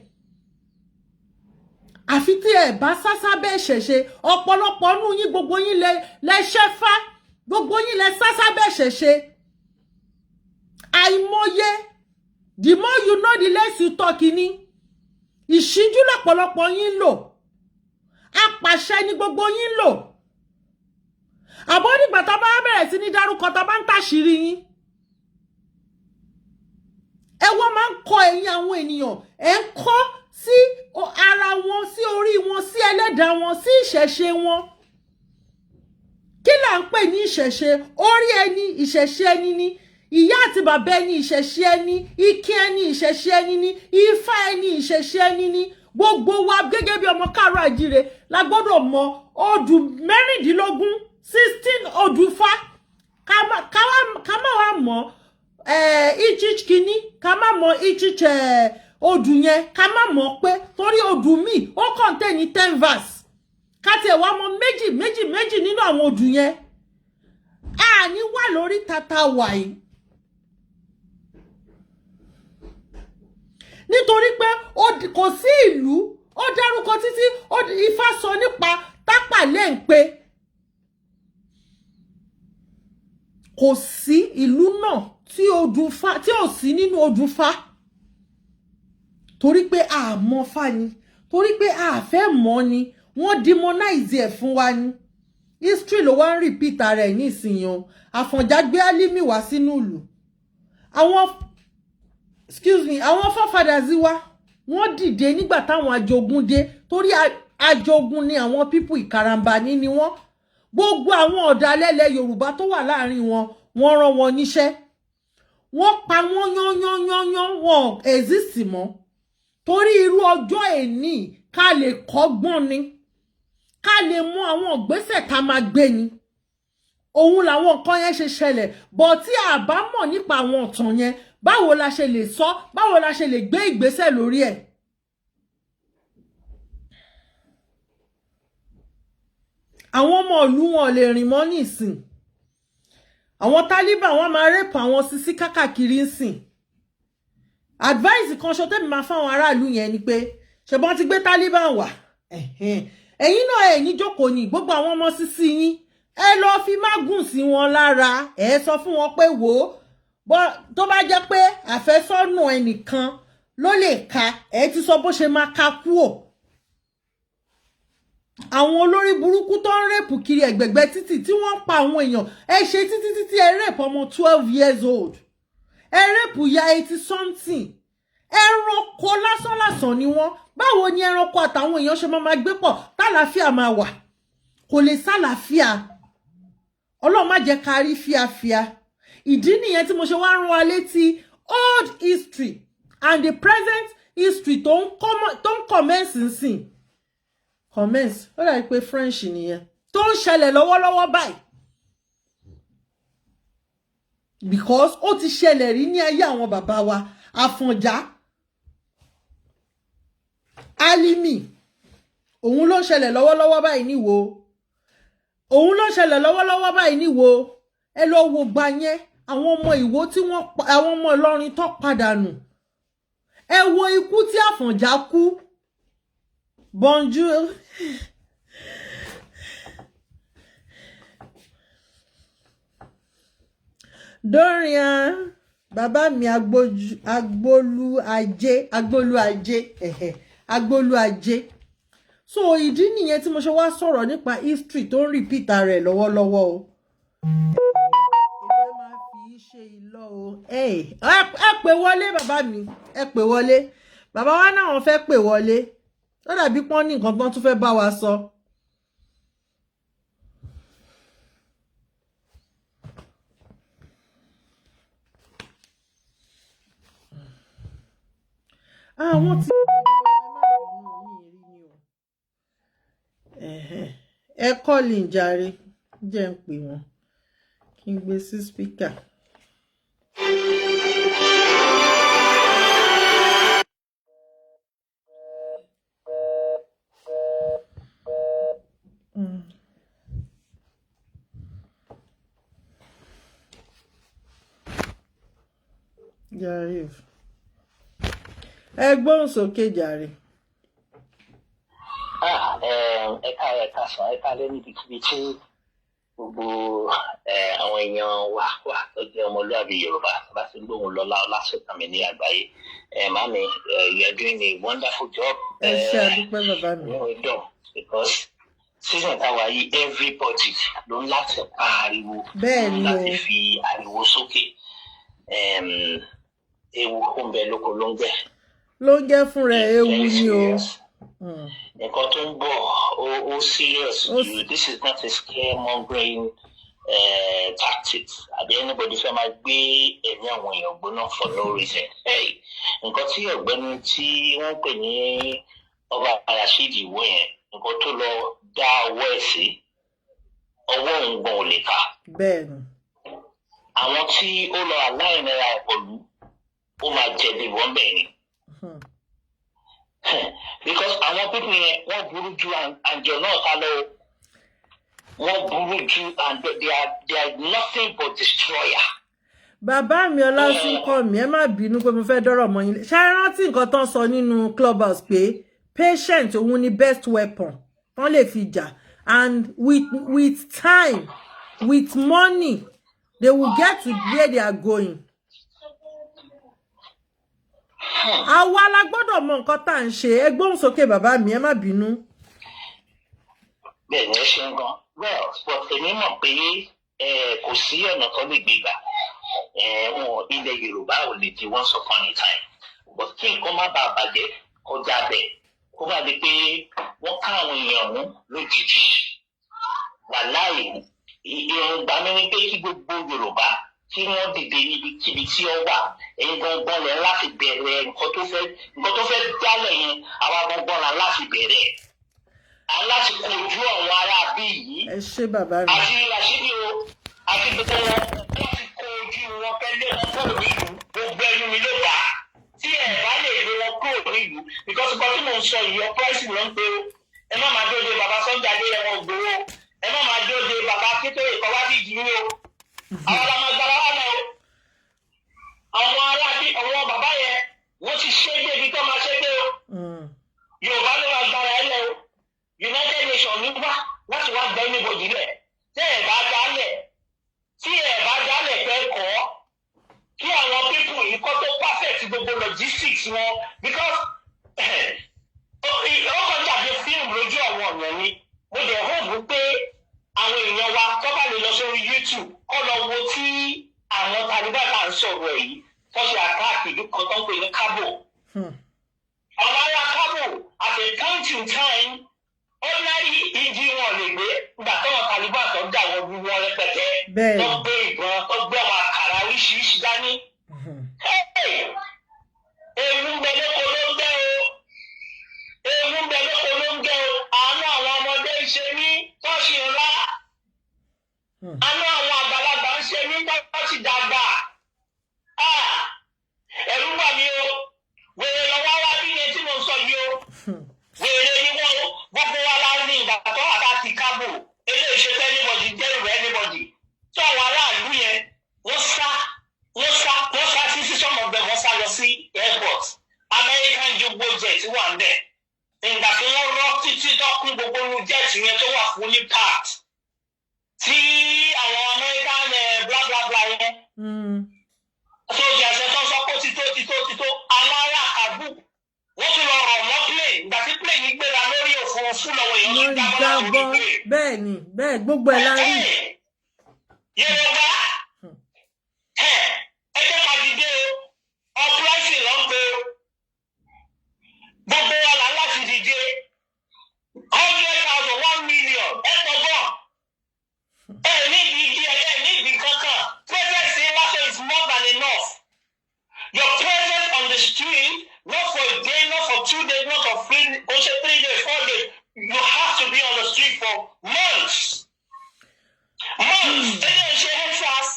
Àfi tí ẹ bá sásá bẹ́ẹ̀ ṣẹ̀ṣẹ̀, ọ̀pọ̀lọpọ̀ nú yín gbogbo yín lẹ ṣẹ́fá, gbogbo yín lẹ sásá bẹ́ẹ̀ ṣẹ̀ṣẹ̀. Àìmọye. The more you know, the less you talk ni. ìṣíjú lọ́pọ̀lọpọ̀ yín lò apàṣẹ ni gbogbo yín lò àbọ̀ nígbà tá bá bẹ̀rẹ̀ sí ní dárúkọ tá bá ń tàṣírí yín ẹ wọ́n máa ń kọ ẹ̀yìn àwọn ènìyàn ẹ ń kọ́ sí ara wọn sí orí wọn sí ẹlẹ́dàá wọn sí ìṣẹ̀ṣe wọn kí là ń pè ní ìṣẹ̀ṣe orí ẹni ìṣẹ̀ṣe ẹni ni ìyá àti bàbá ẹni ìṣẹ̀ṣe ẹni ike ẹni ìṣẹ̀ṣe ẹni ni ifá ẹni ìṣẹ̀ṣe ẹni ni gbogbo wa gẹ́gẹ́ bí ọmọ káàárọ̀ àjíire la gbọ́dọ̀ mọ odù 16 odùfá ká má wá mọ̀ ichich kìíní ká má mọ̀ ichich odù yẹn ká má mọ̀ pé torí odù míì ó contain 10 verse ká tiẹ̀ wá mọ̀ méjì nínú àwọn odù yẹn àní wà lórí tata wàyí nítorí pé kò sí ìlú ó dárúkọ títí Ifá sọ nípa tápà lẹ́ǹpẹ́ kò sí ìlú náà tí ò sí nínú odùfá torí pé a mọ̀ fá ni torí pé a fẹ́ mọ̀ ni wọ́n demonize ẹ̀ fún wa ni history ló wá ń repeat ara ẹ̀ nísìnyí o Àfọ̀njá gbé Álímì wá sínú ìlú àwọn forefathers wa wọ́n dìde nígbà táwọn ajogun dé torí ajogun ni àwọn people ìkarambání ni wọ́n gbogbo àwọn ọ̀dàlẹ̀lẹ̀ Yorùbá tó wà láàrin wọn wọ́n rán wọn níṣẹ́ wọ́n pa wọ́n yán wọn exist mọ́ torí irú ọjọ́ èní ká lè kọ́gbọ́n ni ká lè mú àwọn ìgbésẹ̀ tá máa gbé ni òun làwọn nǹkan yẹn ṣe ṣẹlẹ̀ bọ̀ tí a bá mọ̀ nípa àwọn ọ̀tàn yẹn báwo la ṣe lè sọ báwo la ṣe lè gbé ìgbésẹ̀ lórí ẹ̀ àwọn ọmọ ìlú wọn lè rìn mọ́ nísìn àwọn Taliban wọn máa rẹ́pù àwọn sisi kákàkiri nsìn advice kan ṣo tẹ́mi máa fáwọn aráàlú yẹn ni pé ṣebọ́n ti gbé Taliban wá ẹ̀yin náà ẹ̀ ní jókòó ní gbogbo àwọn ọmọ sisi yín ẹ lọ fi mágùn sí wọn lára ẹ sọ fún wọn pé wò ó tó bá jẹ́ pé àfẹ́sọ́nà ẹnìkan ló lè ka ẹ ti sọ bó ṣe máa ka kúò àwọn olórí burúkú tó ń rèpù kiri ẹ̀gbẹ̀gbẹ̀ títì tí wọ́n pa àwọn èèyàn ẹ ṣe títí ẹ rèpù ọmọ 12 years old ẹ rèpù ya 80 something ẹranko lásán ni wọ́n báwo ni ẹranko àtàwọn èèyàn ṣe máa gbé pọ̀ tálàáfíà máa wà kò lè sálàáfíà Ọlọ́run má jẹ́ ká rí fíafíà ìdí nìyẹn tí mo ṣe wá rán wa létí old history and the present history tó ń commence nsìn commence ó dàbí pé French nìyẹn tó ń ṣẹlẹ̀ lọ́wọ́lọ́wọ́ báyìí because ó ti ṣẹlẹ̀ rí ní ayé àwọn bàbá wa Àfọ̀njá Álímì òun ló ń ṣẹlẹ̀ lọ́wọ́lọ́wọ́ báyìí níwò òun ló ń ṣẹlẹ̀ lọ́wọ́lọ́wọ́ báyìí níwò ẹ lọ wo gbà yẹn àwọn ọmọ Ìwó tí wọ́n àwọn ọmọ Ìlọrin tó padà nù ẹ wo ikú tí Àfọ̀njá kú bonjour Dorian bàbá mi agbolu ajé so ìdí nìyẹn tí mo ṣe wá sọ̀rọ̀ nípa history tó ń repeat rẹ̀ lọ́wọ́lọ́wọ́ o èmi máa fi ṣe ìlọ o ẹ pè wọlé bàbá mi ẹ pè wọlé bàbá wa náà wọ́n fẹ́ pè wọlé ó dàbí pọ́n ní nǹkan tán tún fẹ́ bá wa sọ. àwọn tí ẹ kọ́ọ̀lì ìjàre jẹ́ ń pè wọ́n kí n gbé sí spíkà. Jàre ẹ gbóhùn sókè jàre. Ẹ̀ka sọ ẹ̀ka lé níbikíbi tí gbogbo àwọn èèyàn wa tó jẹ́ ọmọlúwàbí Yorùbá bá ti gbóhùn lọ́lá ọlásùnkànmí ní àgbáyé mami you are doing a wonderful job. ẹ ṣé àdúpẹ́ bàbá mi. dùn because season táwa yìí everybody ló ń láti pa ariwo láti fi ariwo sókè ewu kó ń bẹ lóko ló ń gbẹ fúnra ewu ni o. Nǹkan tó ń bọ̀ ó serious you this is not a scaremongering tactics àbí anybody fẹ́ máa gbé ẹ̀mí àwọn èèyàn gbóná for no reason. Nǹkan tí ọ̀gbẹ́ni tí wọ́n pè ní ọba Rashidi ìwé yẹn nǹkan tó lọ dá ọwọ́ ẹ̀ sí ọwọ́ òǹgbọ̀n ò lè kà. Bẹ́ẹ̀ni. Àwọn tí ó lọ aláìnira ẹ̀pọ̀lú ó máa jẹ̀bi wọ́n bẹ̀ ni. Because àwọn pípín yẹn wọ́n burú ju àjọ náà ká lọ wọ́n burú ju and they are nothing but destroyer. Bàbá mi Ọlásùnkànmí ẹ má bínú pé mo fẹ́ dọ́rọ̀ mọ́ yín ṣé ẹ rántí nǹkan tán sọ nínú clubhouse pé patient òun ni best weapon tán lè fi jà and with time with money they will get to where they are going. Àwa la gbọ́dọ̀ mọ nǹkan tá à ń ṣe ẹ gbóhùn sókè bàbá mi ẹ má bínú. Bẹ́ẹ̀ ni ẹ ṣe ń gan well but èmi mọ̀ pé kò sí ọ̀nà tó lè gbé gbà ilẹ̀ Yorùbá ò lè di once upon a time but kí nǹkan má bàa bàjẹ́ kọjá bẹ́ẹ̀ kó bá di pé wọ́n ká àwọn èèyàn mú lójijì wàláì ìrùngbà mi ni pé kí gbogbo Yorùbá tí wọ́n dìde níbikíbi tí ó wà ẹ̀yin gbọ̀ngbọ̀n lẹ̀ láti bẹ̀rẹ̀ nǹkan tó fẹ́ dálẹ̀ yẹn àwa gbọ̀ngbọ̀n là láti bẹ̀rẹ̀ aláti kojú àwọn ará bí yìí. Ẹ ṣé bàbá mi. àti Rashidi o àti gbogbo wọn láti kojú wọn kẹ́lẹ́ wọn kúrò nílùú gbogbo ẹnu mi ló bá tí ẹ bá lè gbé wọn kúrò nílùú because nǹkan tí mò ń sọ yìí ọpẹ́rẹ́sì ló ń pe o ẹ má máa dóde bàbá Sunday Adéyẹmọ Ìgbòho ẹ má máa dóde bàbá Akíntóyè Kọ́wádìí yìí o àwọn ọlọmọgbàlá wà náà àwọn aráàbí àwọn bàbá yẹn wọ́n ti ṣe débi tó máa ṣe dé o Yorùbá ló wà gbára ẹ lẹ o United Nations ní wá láti wá gbẹ níbodì lẹ tí ẹ bá dálẹ̀ fẹ́ kọ́ kí àwọn pípù yìí kọ́ tó perfect gbogbo logistics wọn because ó kọjá bí fíìmù lójú àwọn ọ̀nà ni mo dẹ̀ hóòbù pé àwọn èèyàn wa tó bá lè lọ sórí YouTube kọ́ lọ wo tí àwọn Taliban ń sọ̀rọ̀ yìí tó ṣe àkáàkì ìlú kan tó ń pè ní Cabo. Àwọn ará Cabo at a point in time ordinary ìdí wọn lè gbé nígbà táwọn Taliban tó dà wọn bí wọn rẹpẹtẹ tó gbé ìbọn tó gbé àwọn àkàrà oríṣiríṣi dání. Ewu ń bẹ lóko ló ń gbẹ o ewu ń bẹ lóko ló ń gbẹ o àánú àwọn ọmọdé ń ṣe ní tọ́sí ńlá àánú àwọn àgbàlagbà ń ṣe ní tọ́sí dàgbà ẹ̀rù wà mí o wèrè lọ́wọ́ wá bí yẹn tí mo sọ yìí o wèrè ni wọ́n gbogbo wa la ní ìgbà tó wà bá ti Kábò eléyìí ṣe fẹ́ anybody dẹ́rù rẹ̀ anybody tó àwọn aráàlú yẹn wọ́n sá sí some of them wọ́n sá lọ sí airport American jumbo jet wà ń bẹ̀ ìgbà tí wọ́n rọ́ títí tó kún gbogbo inú jet yẹn tó wà fún ní part tí àwọn American bla bla bla yẹn sójà ṣe tó sọ pé tító alára àbú wọ́n tún lọ rọ̀ mọ́ plane ìgbà tí plane yìí gbéra lórí òfurufú lọ́wọ́ èèyàn tó jábọ́ lórí plane. Bẹ́ẹ̀ ni bẹ́ẹ̀ gbogbo ẹ̀ la rí. Yorùbá ẹ jẹ́ ká dìde o ọpẹ́rẹ́sì ló ń pe o gbogbo wa là láti dìde 100,000 1 million ẹ tọ́gbọ́n ẹ níbi igi ẹ níbi kankan presence in Lagos is more than enough your presence on the street not for a day not for 2 days not for 3 days 4 days you have to be on the street for months ẹ lè ṣe extras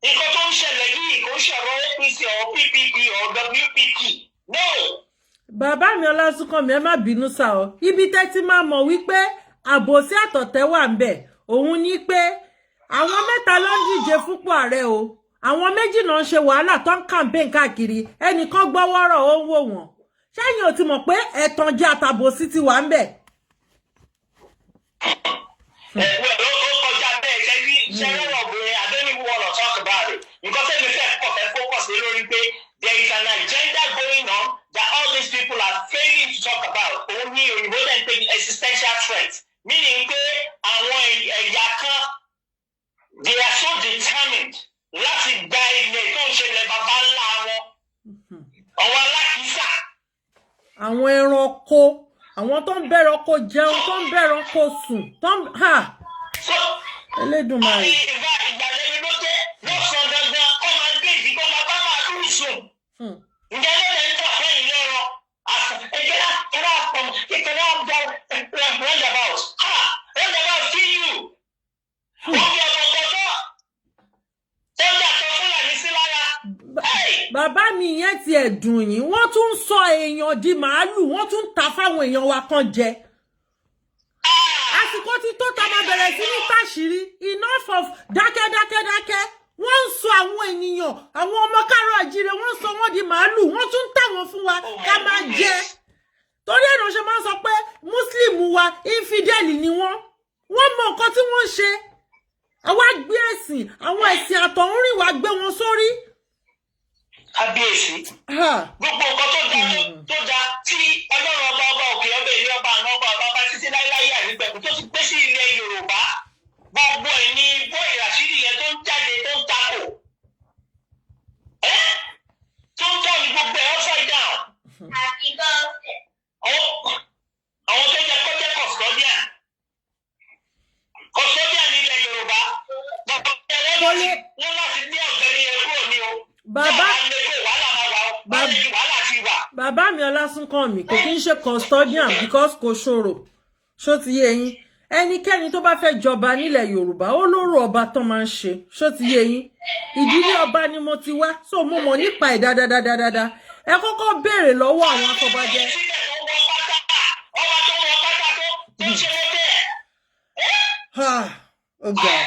nǹkan tó ń ṣẹlẹ̀ yìí kò ń ṣọ̀rọ̀ APC or PPP or WPP no. Bàbá mi Ọlásùnkànmí ẹ má bínú sá o ibi tẹ́ ti máa mọ̀ wípé àbòsí àtọ̀tẹ̀ wà ń bẹ̀ òun ní pé àwọn mẹ́ta ló ń díje fúnpò ààrẹ o àwọn méjì náà ń ṣe wàhálà tó ń campaign káàkiri ẹnìkan gbọ́wọ́rọ̀ ó ń wò wọ́n ṣẹ́yìn ò ti mọ̀ pé ẹ̀tànjẹ àtàbòsí ti wà ń bẹ̀. Ó kọjá I don't even want to talk about it. Because if you focus there is an agenda going on that all these people are failing to talk about. Only you wouldn't take existential threats. Meaning they are so determined. Láti gba ilẹ̀ tó ń ṣẹlẹ̀ bàbá ńlá wọn. Àwọn alákìísà. Àwọn ẹranko, àwọn tó ń bẹ̀rọ̀kọ jẹun, tó ń bẹ̀rọ̀kọ sùn, tó ń ha. Elédùmarè. Ìgbàlẹ̀ ló dé lọ́sàn-án dandan kọ́ máa gbé ìdíkọ́ máa bá máa lù sùn. Ǹjẹ́ ló lè ń tọ́ fún ìlú ọ̀rọ̀? Roundabout. Roundabout see you. Wọ́n fi ọ̀pọ̀ tọ́. Bàbá mi yẹn ti ẹ̀dùn yín, wọ́n tún ń sọ èèyàn di màálù, wọ́n tún ń ta fáwọn èèyàn wa kan jẹ. Àsìkò tí tó ta máa bẹ̀rẹ̀ sí ní táṣìírí, enough of dákẹ́. Wọ́n ń sọ àwọn ènìyàn, àwọn ọmọ káàárọ̀ oòjíire, wọ́n ń sọ wọ́n di màálù, wọ́n tún ń tà wọ́n fún wa ká máa jẹ. Torí ẹ̀nà ṣe máa ń sọ pé Muslim wa infidel ni wọ́n mọ nǹkan tí wọ́n ṣe. Àwa gbé ẹ̀sìn, àwọn ẹ̀sìn àtọ̀húnrìn wa gbé wọn sórí. Kábíyèsí. Gbogbo nǹkan tó da tí Ọlọ́run ọba òkè ọbẹ̀ ilé ọba àná ọba títí láíláí àrígbẹ̀kú tó ti gbé sí ilẹ̀ Yorùbá. Gbogbo ẹ̀ ní bó ìràṣírí yẹn tó ń jáde tó ń takò. Tó ń tọ́ ní gbogbo ẹ̀ upside down. Àwọn tó jẹ́ kọ́jẹ́ custodian. Custodian ní ilẹ̀ Yorùbá. Wọ́n láti ní ọ̀gbẹ́ni ẹ̀kọ́ ni o. Bàbá mi Ọlásùnkànmí kò kí ń ṣe custodian because kò ṣòro. Ṣó ti yé yín? Ẹnikẹ́ni tó bá fẹ́ jọba nílẹ̀ Yorùbá ó lóró ọba tó máa ń ṣe. Ṣó ti yé yín? Ìdílé ọba ni mo ti wá, so mo mọ̀ nípa ẹ̀ dáadáa. Ẹ kọ́kọ́ béèrè lọ́wọ́ àwọn afọbajẹ. Okay.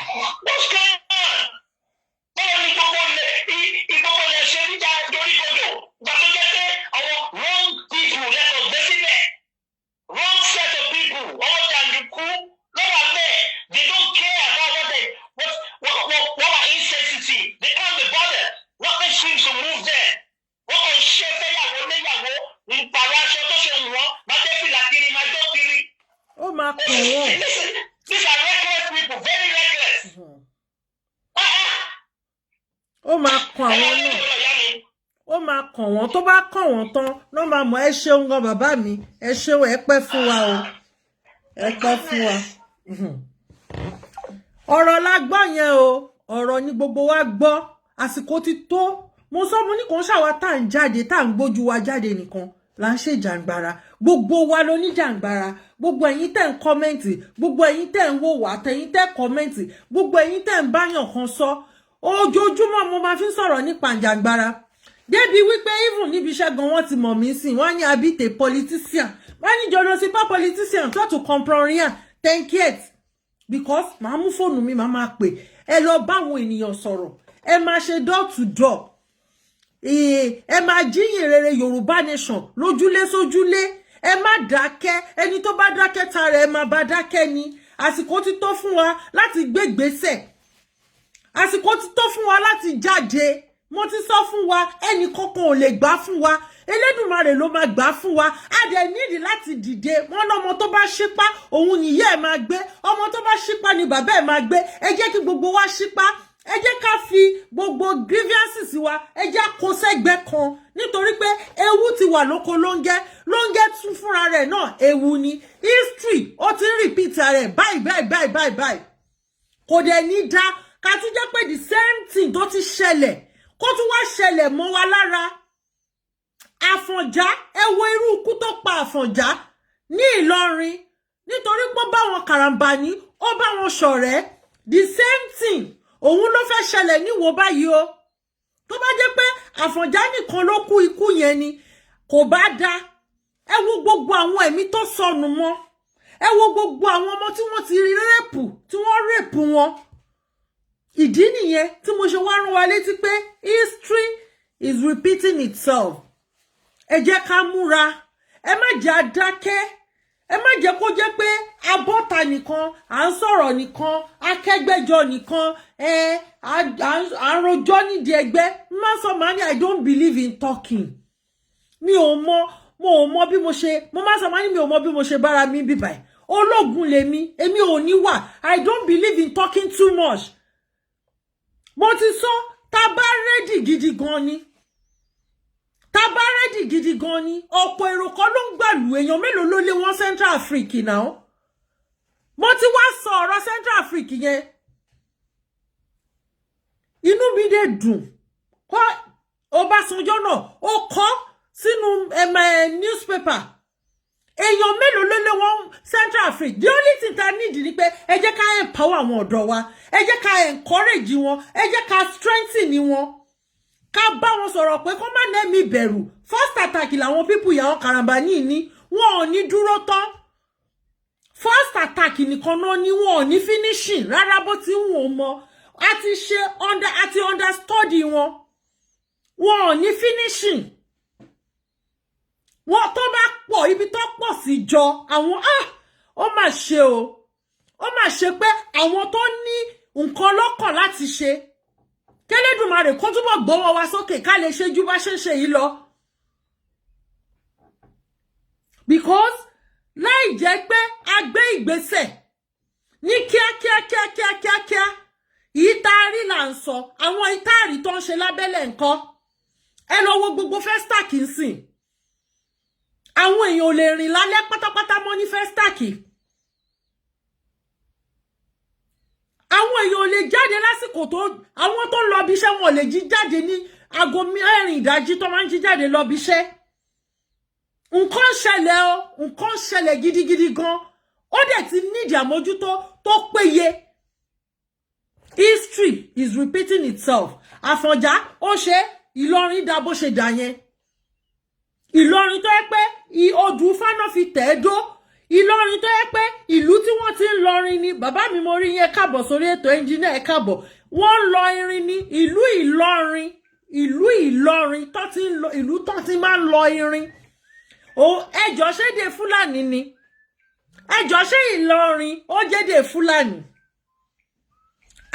Ó máa kàn wọ́n. These are reckless people, very reckless. Ó máa kàn àwọn náà. Ó máa kàn wọ́n, tó bá kàn wọ́n tán ló máa mọ̀ ẹ ṣeun gan bàbá mi, ẹ ṣeun ẹ pẹ́ fún wa o. Ẹ pẹ́ fún wa. Ọ̀rọ̀ la gbọ́ yẹn o, ọ̀rọ̀ ni gbogbo wa gbọ́. Àsìkò ti tó. Mo sọ mo ní kò ń ṣàwa tá ń jáde, tá ń gbójú wa jáde nìkan. Là ń ṣe jàǹgbara, gbogbo wa ló ní jàǹgbara, gbogbo ẹ̀yin tẹ́ ń kọ́mẹ́ǹtì, gbogbo ẹ̀yin tẹ́ ń wò wá, tẹ́yin tẹ́ kọ́mẹ́ǹtì, gbogbo ẹ̀yin tẹ́ ń báyàn kan sọ, ojoojúmọ́ mo máa fi ń sọ̀rọ̀ nípa jàǹgbara. Débi wípé even níbi iṣẹ́ gan wọ́n ti mọ̀ mí sí, wọ́n ní habite politicien, wọ́n ní je ne suis pas politicien, toi tu comprends rien, t'inquiète, because màá mú fóònù mi màá máa pè, ẹ lọ bá àwọn ènìyàn sọ̀rọ̀, ẹ máa ṣe door to door. Ẹ máa jíyìn rere Yorùbá nation lójúlé sójúlé, ẹ má dákẹ́, ẹni tó bá dákẹ́ tara ẹ má bá dákẹ́ ni. Àsìkò ti tó fún wa láti gbé ìgbésẹ̀, àsìkò ti tó fún wa láti jáde. Mo ti sọ fún wa, ẹnì kankan ò lè gbà fún wa, Elédùmarè ló máa gbà fún wa. A dẹ̀ nídìí láti dìde. Wọ́n lọ́mọ tó bá ṣípá òun nìyá ẹ̀ máa gbé, ọmọ tó bá ṣípá ni bàbá ẹ̀ máa gbé. Ẹ jẹ́ kí gbogbo wa ṣípá, ẹ jẹ́ ká fi gbogbo grievances wa ẹ jẹ́ kó sẹ́gbẹ́ kan, nítorí pé ewu ti wà lóko lóńgẹ́ tún fúnra rẹ̀ náà ewu ni. History ó ti ń repeat rẹ̀ báyìí. Kò dẹ̀ ní dá ká tún jẹ́ pé the same thing tó ti ṣẹlẹ̀ kó tún wá ṣẹlẹ̀ mọ́ wa lára. Àfọ̀njá, ẹ wo irú ikú tó pa Àfọ̀njá ní Ìlọrin, nítorí pé ó bá wọn Karambani, ó bá wọn ṣọ̀rẹ́. The same thing òun ló fẹ́ ṣẹlẹ̀ níwò báyìí o. Tó bá jẹ́ pé Àfọ̀njá nìkan ló kú ikú yẹn ni kò bá dá. Ẹ wo gbogbo àwọn ẹ̀mí tó sọnù mọ́, ẹ wo gbogbo àwọn ọmọ tí wọ́n ti rẹ́pù, tí wọ́n rẹ́pù wọn. Ìdí nìyẹn tí mo ṣe wá rán wa létí pé history is repeating itself. Ẹ jẹ́ ká múra, ẹ má jẹ́ adákẹ́, ẹ má jẹ́ kó jẹ́ pé abọ́ta nìkan à ń sọ̀rọ̀ nìkan akẹ́gbẹ́jọ nìkan à ń rojọ́ nídìí ẹgbẹ́ má sọ máa ní I don't believe in talking mi ò mọ bí mo ṣe mo má sọ máa ní mi ò mọ bí mo ṣe bára mi bíbà ẹ̀ ológun lèmi èmi ò ní wà I don't believe in talking too much mo ti sọ tá bá ready gidi gan ni ọ̀pọ̀ èrò kan ló ń gbàlù èèyàn mélòó ló lé wọn Central Africa náà mo ti wá sọ ọ̀rọ̀ Central Africa yẹn inú mi dé dùn kọ́ Ọbásanjọ́ náà ó kọ sínú newspaper èèyàn mélòó ló lé wọn Central Africa the only thing ta need ni pé ẹ jẹ́ ká empower àwọn ọ̀dọ́ wa ẹ jẹ́ ká encourage wọn ẹ jẹ́ ká strengthen wọn ká bá wọn sọ̀rọ̀ pé kó má nẹ́mi bẹ̀rù first attack làwọn people yàwọn karambani ní wọn ò ní dúró tán first attack nìkan náà ni wọn ò ní finishing rárá bó ti wọ́n mọ́ àti understudy wọn ò ní finishing wọn tó bá pọ̀ ibi tó pọ̀ sí jọ àwọn ó mà ṣe o ó mà ṣe pé àwọn tó ní nǹkan lọ́kàn láti ṣe k'Ẹlẹ́dùmarè kó túbọ̀ gbọ́wọ́ wa sókè ká lè ṣe ju bá ṣe ṣe yìí lọ because láì jẹ́ pé a gbé ìgbésẹ̀ ní kíákíá ìtaari là ń sọ àwọn ìtaari tó ń ṣe lábẹ́lẹ̀ nǹkan ẹ lọ wo gbogbo Festac ń sìn àwọn èèyàn ò lè rìn lálẹ́ pátápátá mọ́ ní Festac àwọn èèyàn ò lè jáde lásìkò tó àwọn tó ń lọ bí iṣẹ́ wọn ò lè jí jáde ní aago 4 ìdájí tó máa ń jí jáde lọ bí iṣẹ́ nǹkan ṣẹlẹ̀ o nǹkan ṣẹlẹ̀ gidigidi gan ó dẹ̀ ti nídìí àmójútó tó péye history is repeating itself Àfọ̀njá ó ṣe Ìlọrin dá bó ṣe dà yẹn Ìlọrin tó yẹ pé odù fáná fi tẹ̀ẹ́dó Ìlọrin tó yẹ pé ìlú tí wọ́n ti ń lọrin ni bàbá mi mo rí yẹn káàbọ̀ sórí ètò ẹnjìnà ẹ káàbọ̀ wọ́n lọ irin ní ìlú Ìlọrin tó ti ń lọ ìlú tó ti máa ń lọ irin ẹjọ́ ṣédè Fúlàní ni ẹjọ́ ṣé Ìlọrin ó jẹ́dè Fúlàní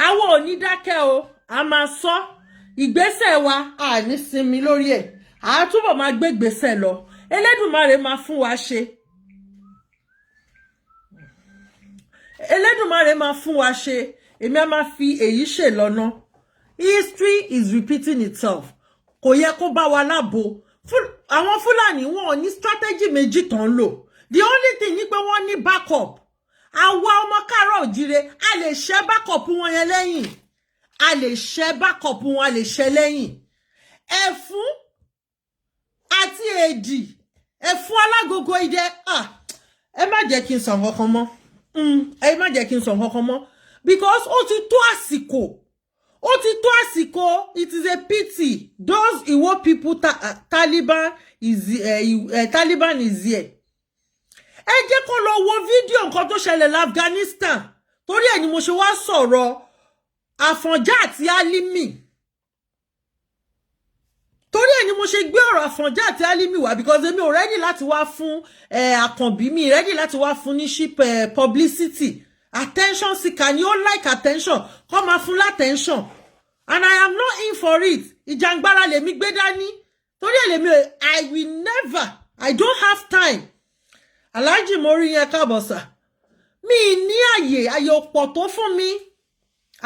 àwọn ò ní dákẹ́ o a máa sọ ìgbésẹ̀ wa a ní sinmi lórí ẹ̀ a túbọ̀ máa gbé ìgbésẹ̀ lọ Elédùmarè máa fún wa ṣe Elédùmarè máa fún wa ṣe èmi á máa fi èyí ṣe lọ́nà history is repeating itself kò yẹ kó bá wa lábo àwọn Fúlàní wọn ò ní strategy méjì tán lò the only thing ni pé wọ́n ní backup àwa ọmọ Káàárọ̀ Oòjíire a lè ṣe backup wọn yẹn lẹ́yìn a lè ṣe backup wọn a lè ṣe lẹ́yìn ẹ̀fún àti èdì ẹ̀fún alágogo idẹ ẹ má jẹ́ kí n sọ nǹkan kan mọ́ ẹ má jẹ́ kí n sọ nǹkan kan mọ́ because ó ti tó àsìkò it is a pity those Igbo people Taliban is here ẹ jẹ́ kó lọ wo fídíò nǹkan tó ṣẹlẹ̀ l'Afghanistan torí ẹ̀ ni mo ṣe wá sọ̀rọ̀ Àfọ̀njá àti Álímì torí ẹ̀ ni mo ṣe gbé ọ̀rọ̀ Àfọ̀njá àti Álímì wá because èmi ò ready láti wá fún Àkànbí mi ready láti wá fún ní ship publicity attention seeker ni ó like attention kó máa fún l'attention and I am not in for it ìjàngbara lèmi gbé dání torí ẹ̀ lèmi I will never I don't have time Alhaji mori yẹn káàbọ̀ sà mi ní àyè òpọ̀ tó fún mi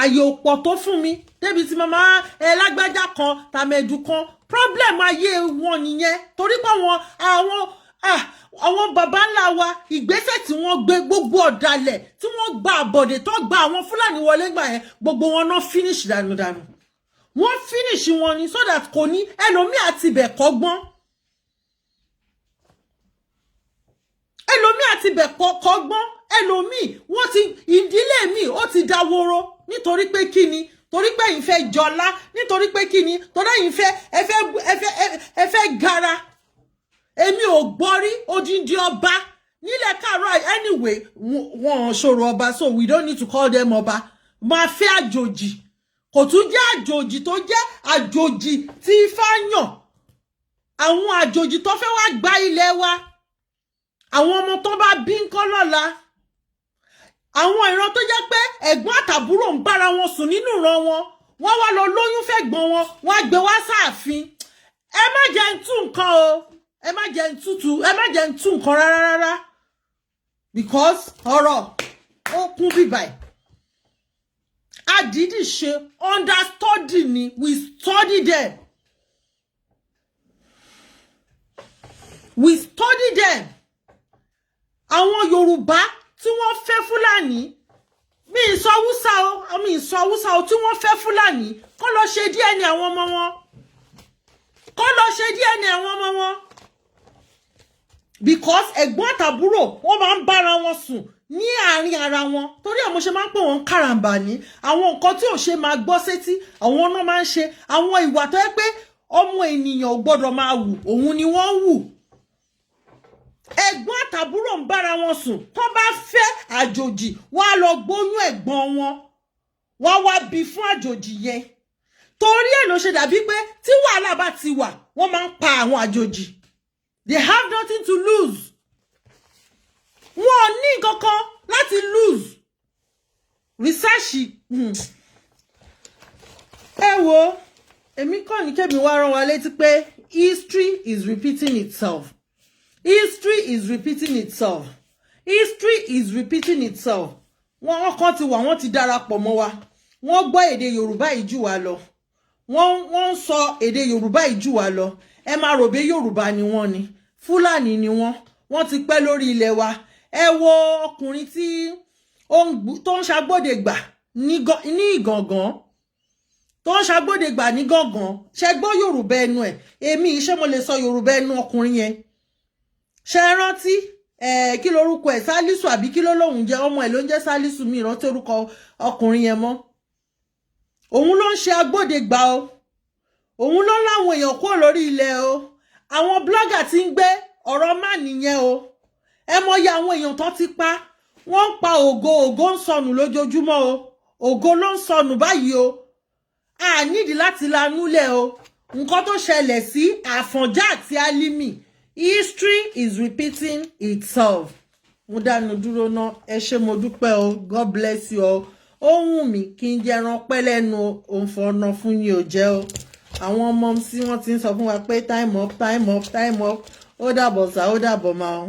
àyè òpọ̀ tó fún mi débi tí mama lágbájá kan tàmẹ̀dù kan problem ayé wọn nìyẹn torí pé àwọn baba ńlá wa ìgbésẹ̀ tí wọ́n gbé gbogbo ọ̀dàlẹ̀ tí wọ́n gba àbọ̀dè tó gba àwọn Fúlàní wọlé gbà yẹn gbogbo wọn náà finish dànùdànù wọ́n finish wọn ni so that kò ní ẹlòmíì àti ibẹ̀ kọ́gbọ́n ẹlòmíì àti ibẹ̀ kọ́gbọ́n ẹlòmíì wọ́n ti ìdílé mi ó ti dáwóró nítorí pé kíni torí pé yín fẹ́ jọlá nítorí pé kíni torí yín fẹ́ ẹ fẹ́ gara èmi ò gbọ́ rí odindi ọba nílẹ̀ Káàárọ̀ anyway wọ́n ṣòro ọba so we don't need to call them ọba máa fẹ́ àjòjì kò tún jẹ́ àjòjì tó jẹ́ àjòjì tí Ifá yàn àwọn àjòjì tó fẹ́ wá gba ilẹ̀ wa àwọn ọmọ tó bá bí ńkọ́ lọ́la àwọn ìran tó jẹ́ pé ẹ̀gbọ́n àtàbúrò ń bára wọn sùn nínú ìran wọn wọ́n wá lọ lóyún fẹ́gbọ́n wọn wọ́n á gbé wá sáàfin. ẹ má jẹ́ ń tú nǹkan o ẹ má jẹ́ ń tú nǹkan rárá because ọ̀rọ̀ ó kún bíbáyìí. Àdídì ṣe understudy ni we study them. We study them. Àwọn Yorùbá tí wọ́n fẹ́ Fúlàní mi ìsọ Hausa o tí wọ́n fẹ́ Fúlàní kọ́ lọ ṣe DNA àwọn ọmọ wọn. Kọ́ lọ ṣe DNA àwọn ọmọ wọn. Because ẹ̀gbọ́n àtàbúrò wọ́n máa ń bára wọn sùn ní àárín ara wọn torí ẹ̀ mo ṣe máa ń pè wọ́n káràmbání àwọn nǹkan tí ò ṣe máa gbọ́ sétí àwọn náà máa ń ṣe àwọn ìwà tó yẹ pé ọmọ ènìyàn ò gbọ́dọ̀ máa wù òun ni wọ́n wù. Ẹ̀gbọ́n àtàbúrò ń bára wọn sùn tó bá fẹ́ àjòjì wọ́n á lọ gbóyún ẹ̀gbọ́n wọn wọ́n wá bí fún àjòjì yẹn torí ẹ̀ ló ṣe dàbí pé tí wàhálà bá ti wà wọ́n máa ń pa àwọn àjòjì. They have nothing to lose. Wọ́n ní kankan láti lose. Research. Ẹ wo, èmi kàn ní kẹ́mi wá rán wa létí pé history is repeating itself. History is repeating itself. History is repeating itself. Wọ́n kàn ti wà wọ́n ti darapọ̀ mọ́ wa. Wọ́n gbọ́ èdè Yorùbá yìí jù wá lọ. Wọ́n sọ èdè Yorùbá yìí jù wá lọ. Ẹ máa rò bí Yorùbá ni wọ́n ni. Fúlàní ni wọ́n ti pẹ́ lórí ilẹ̀ wa. Ẹ wo ọkùnrin tí tó ń ṣagbódegbà ní Ìgàngán tó ń ṣagbódegbà ní Ìgàngán ṣe gbọ́ Yorùbá ẹnu ẹ̀ èmi ṣé mo lè sọ Yorùbá ẹnu ọkùnrin yẹn ṣe rántí kí lorúkọ ẹ̀ Sálísù àbí kí ló lóun jẹ́ ọmọ ẹ̀ ló ń jẹ́ Sálísù mi rántí orúkọ ọkùnrin yẹn mọ́ òun ló ń ṣe agbódegbà o òun ló ń láwọn èèyàn kúrò lórí ilẹ̀ o àwọn blogger ti ń gbé ọ̀rọ̀ má nìyẹn o ẹ mọyì àwọn èèyàn tó ti pa wọ́n ń pa ògo ń sọnù lójoojúmọ́ o ògo ló ń sọnù báyìí o a nídìí láti lanúlẹ̀ o nǹkan tó ṣẹlẹ̀ sí Àfọ̀njá àti Álímì history is repeating itself. Mo dánu dúró ná ẹ ṣé mo dúpẹ́ o God bless you o ó wù mí kí n jẹran pẹ́ lẹ́nu òǹfọ̀nà fún yín ò jẹ́ o àwọn ọmọ sí wọ́n ti ń sọ fún wa pé time up ó dàbọ̀ sá ó dàbọ̀ máa.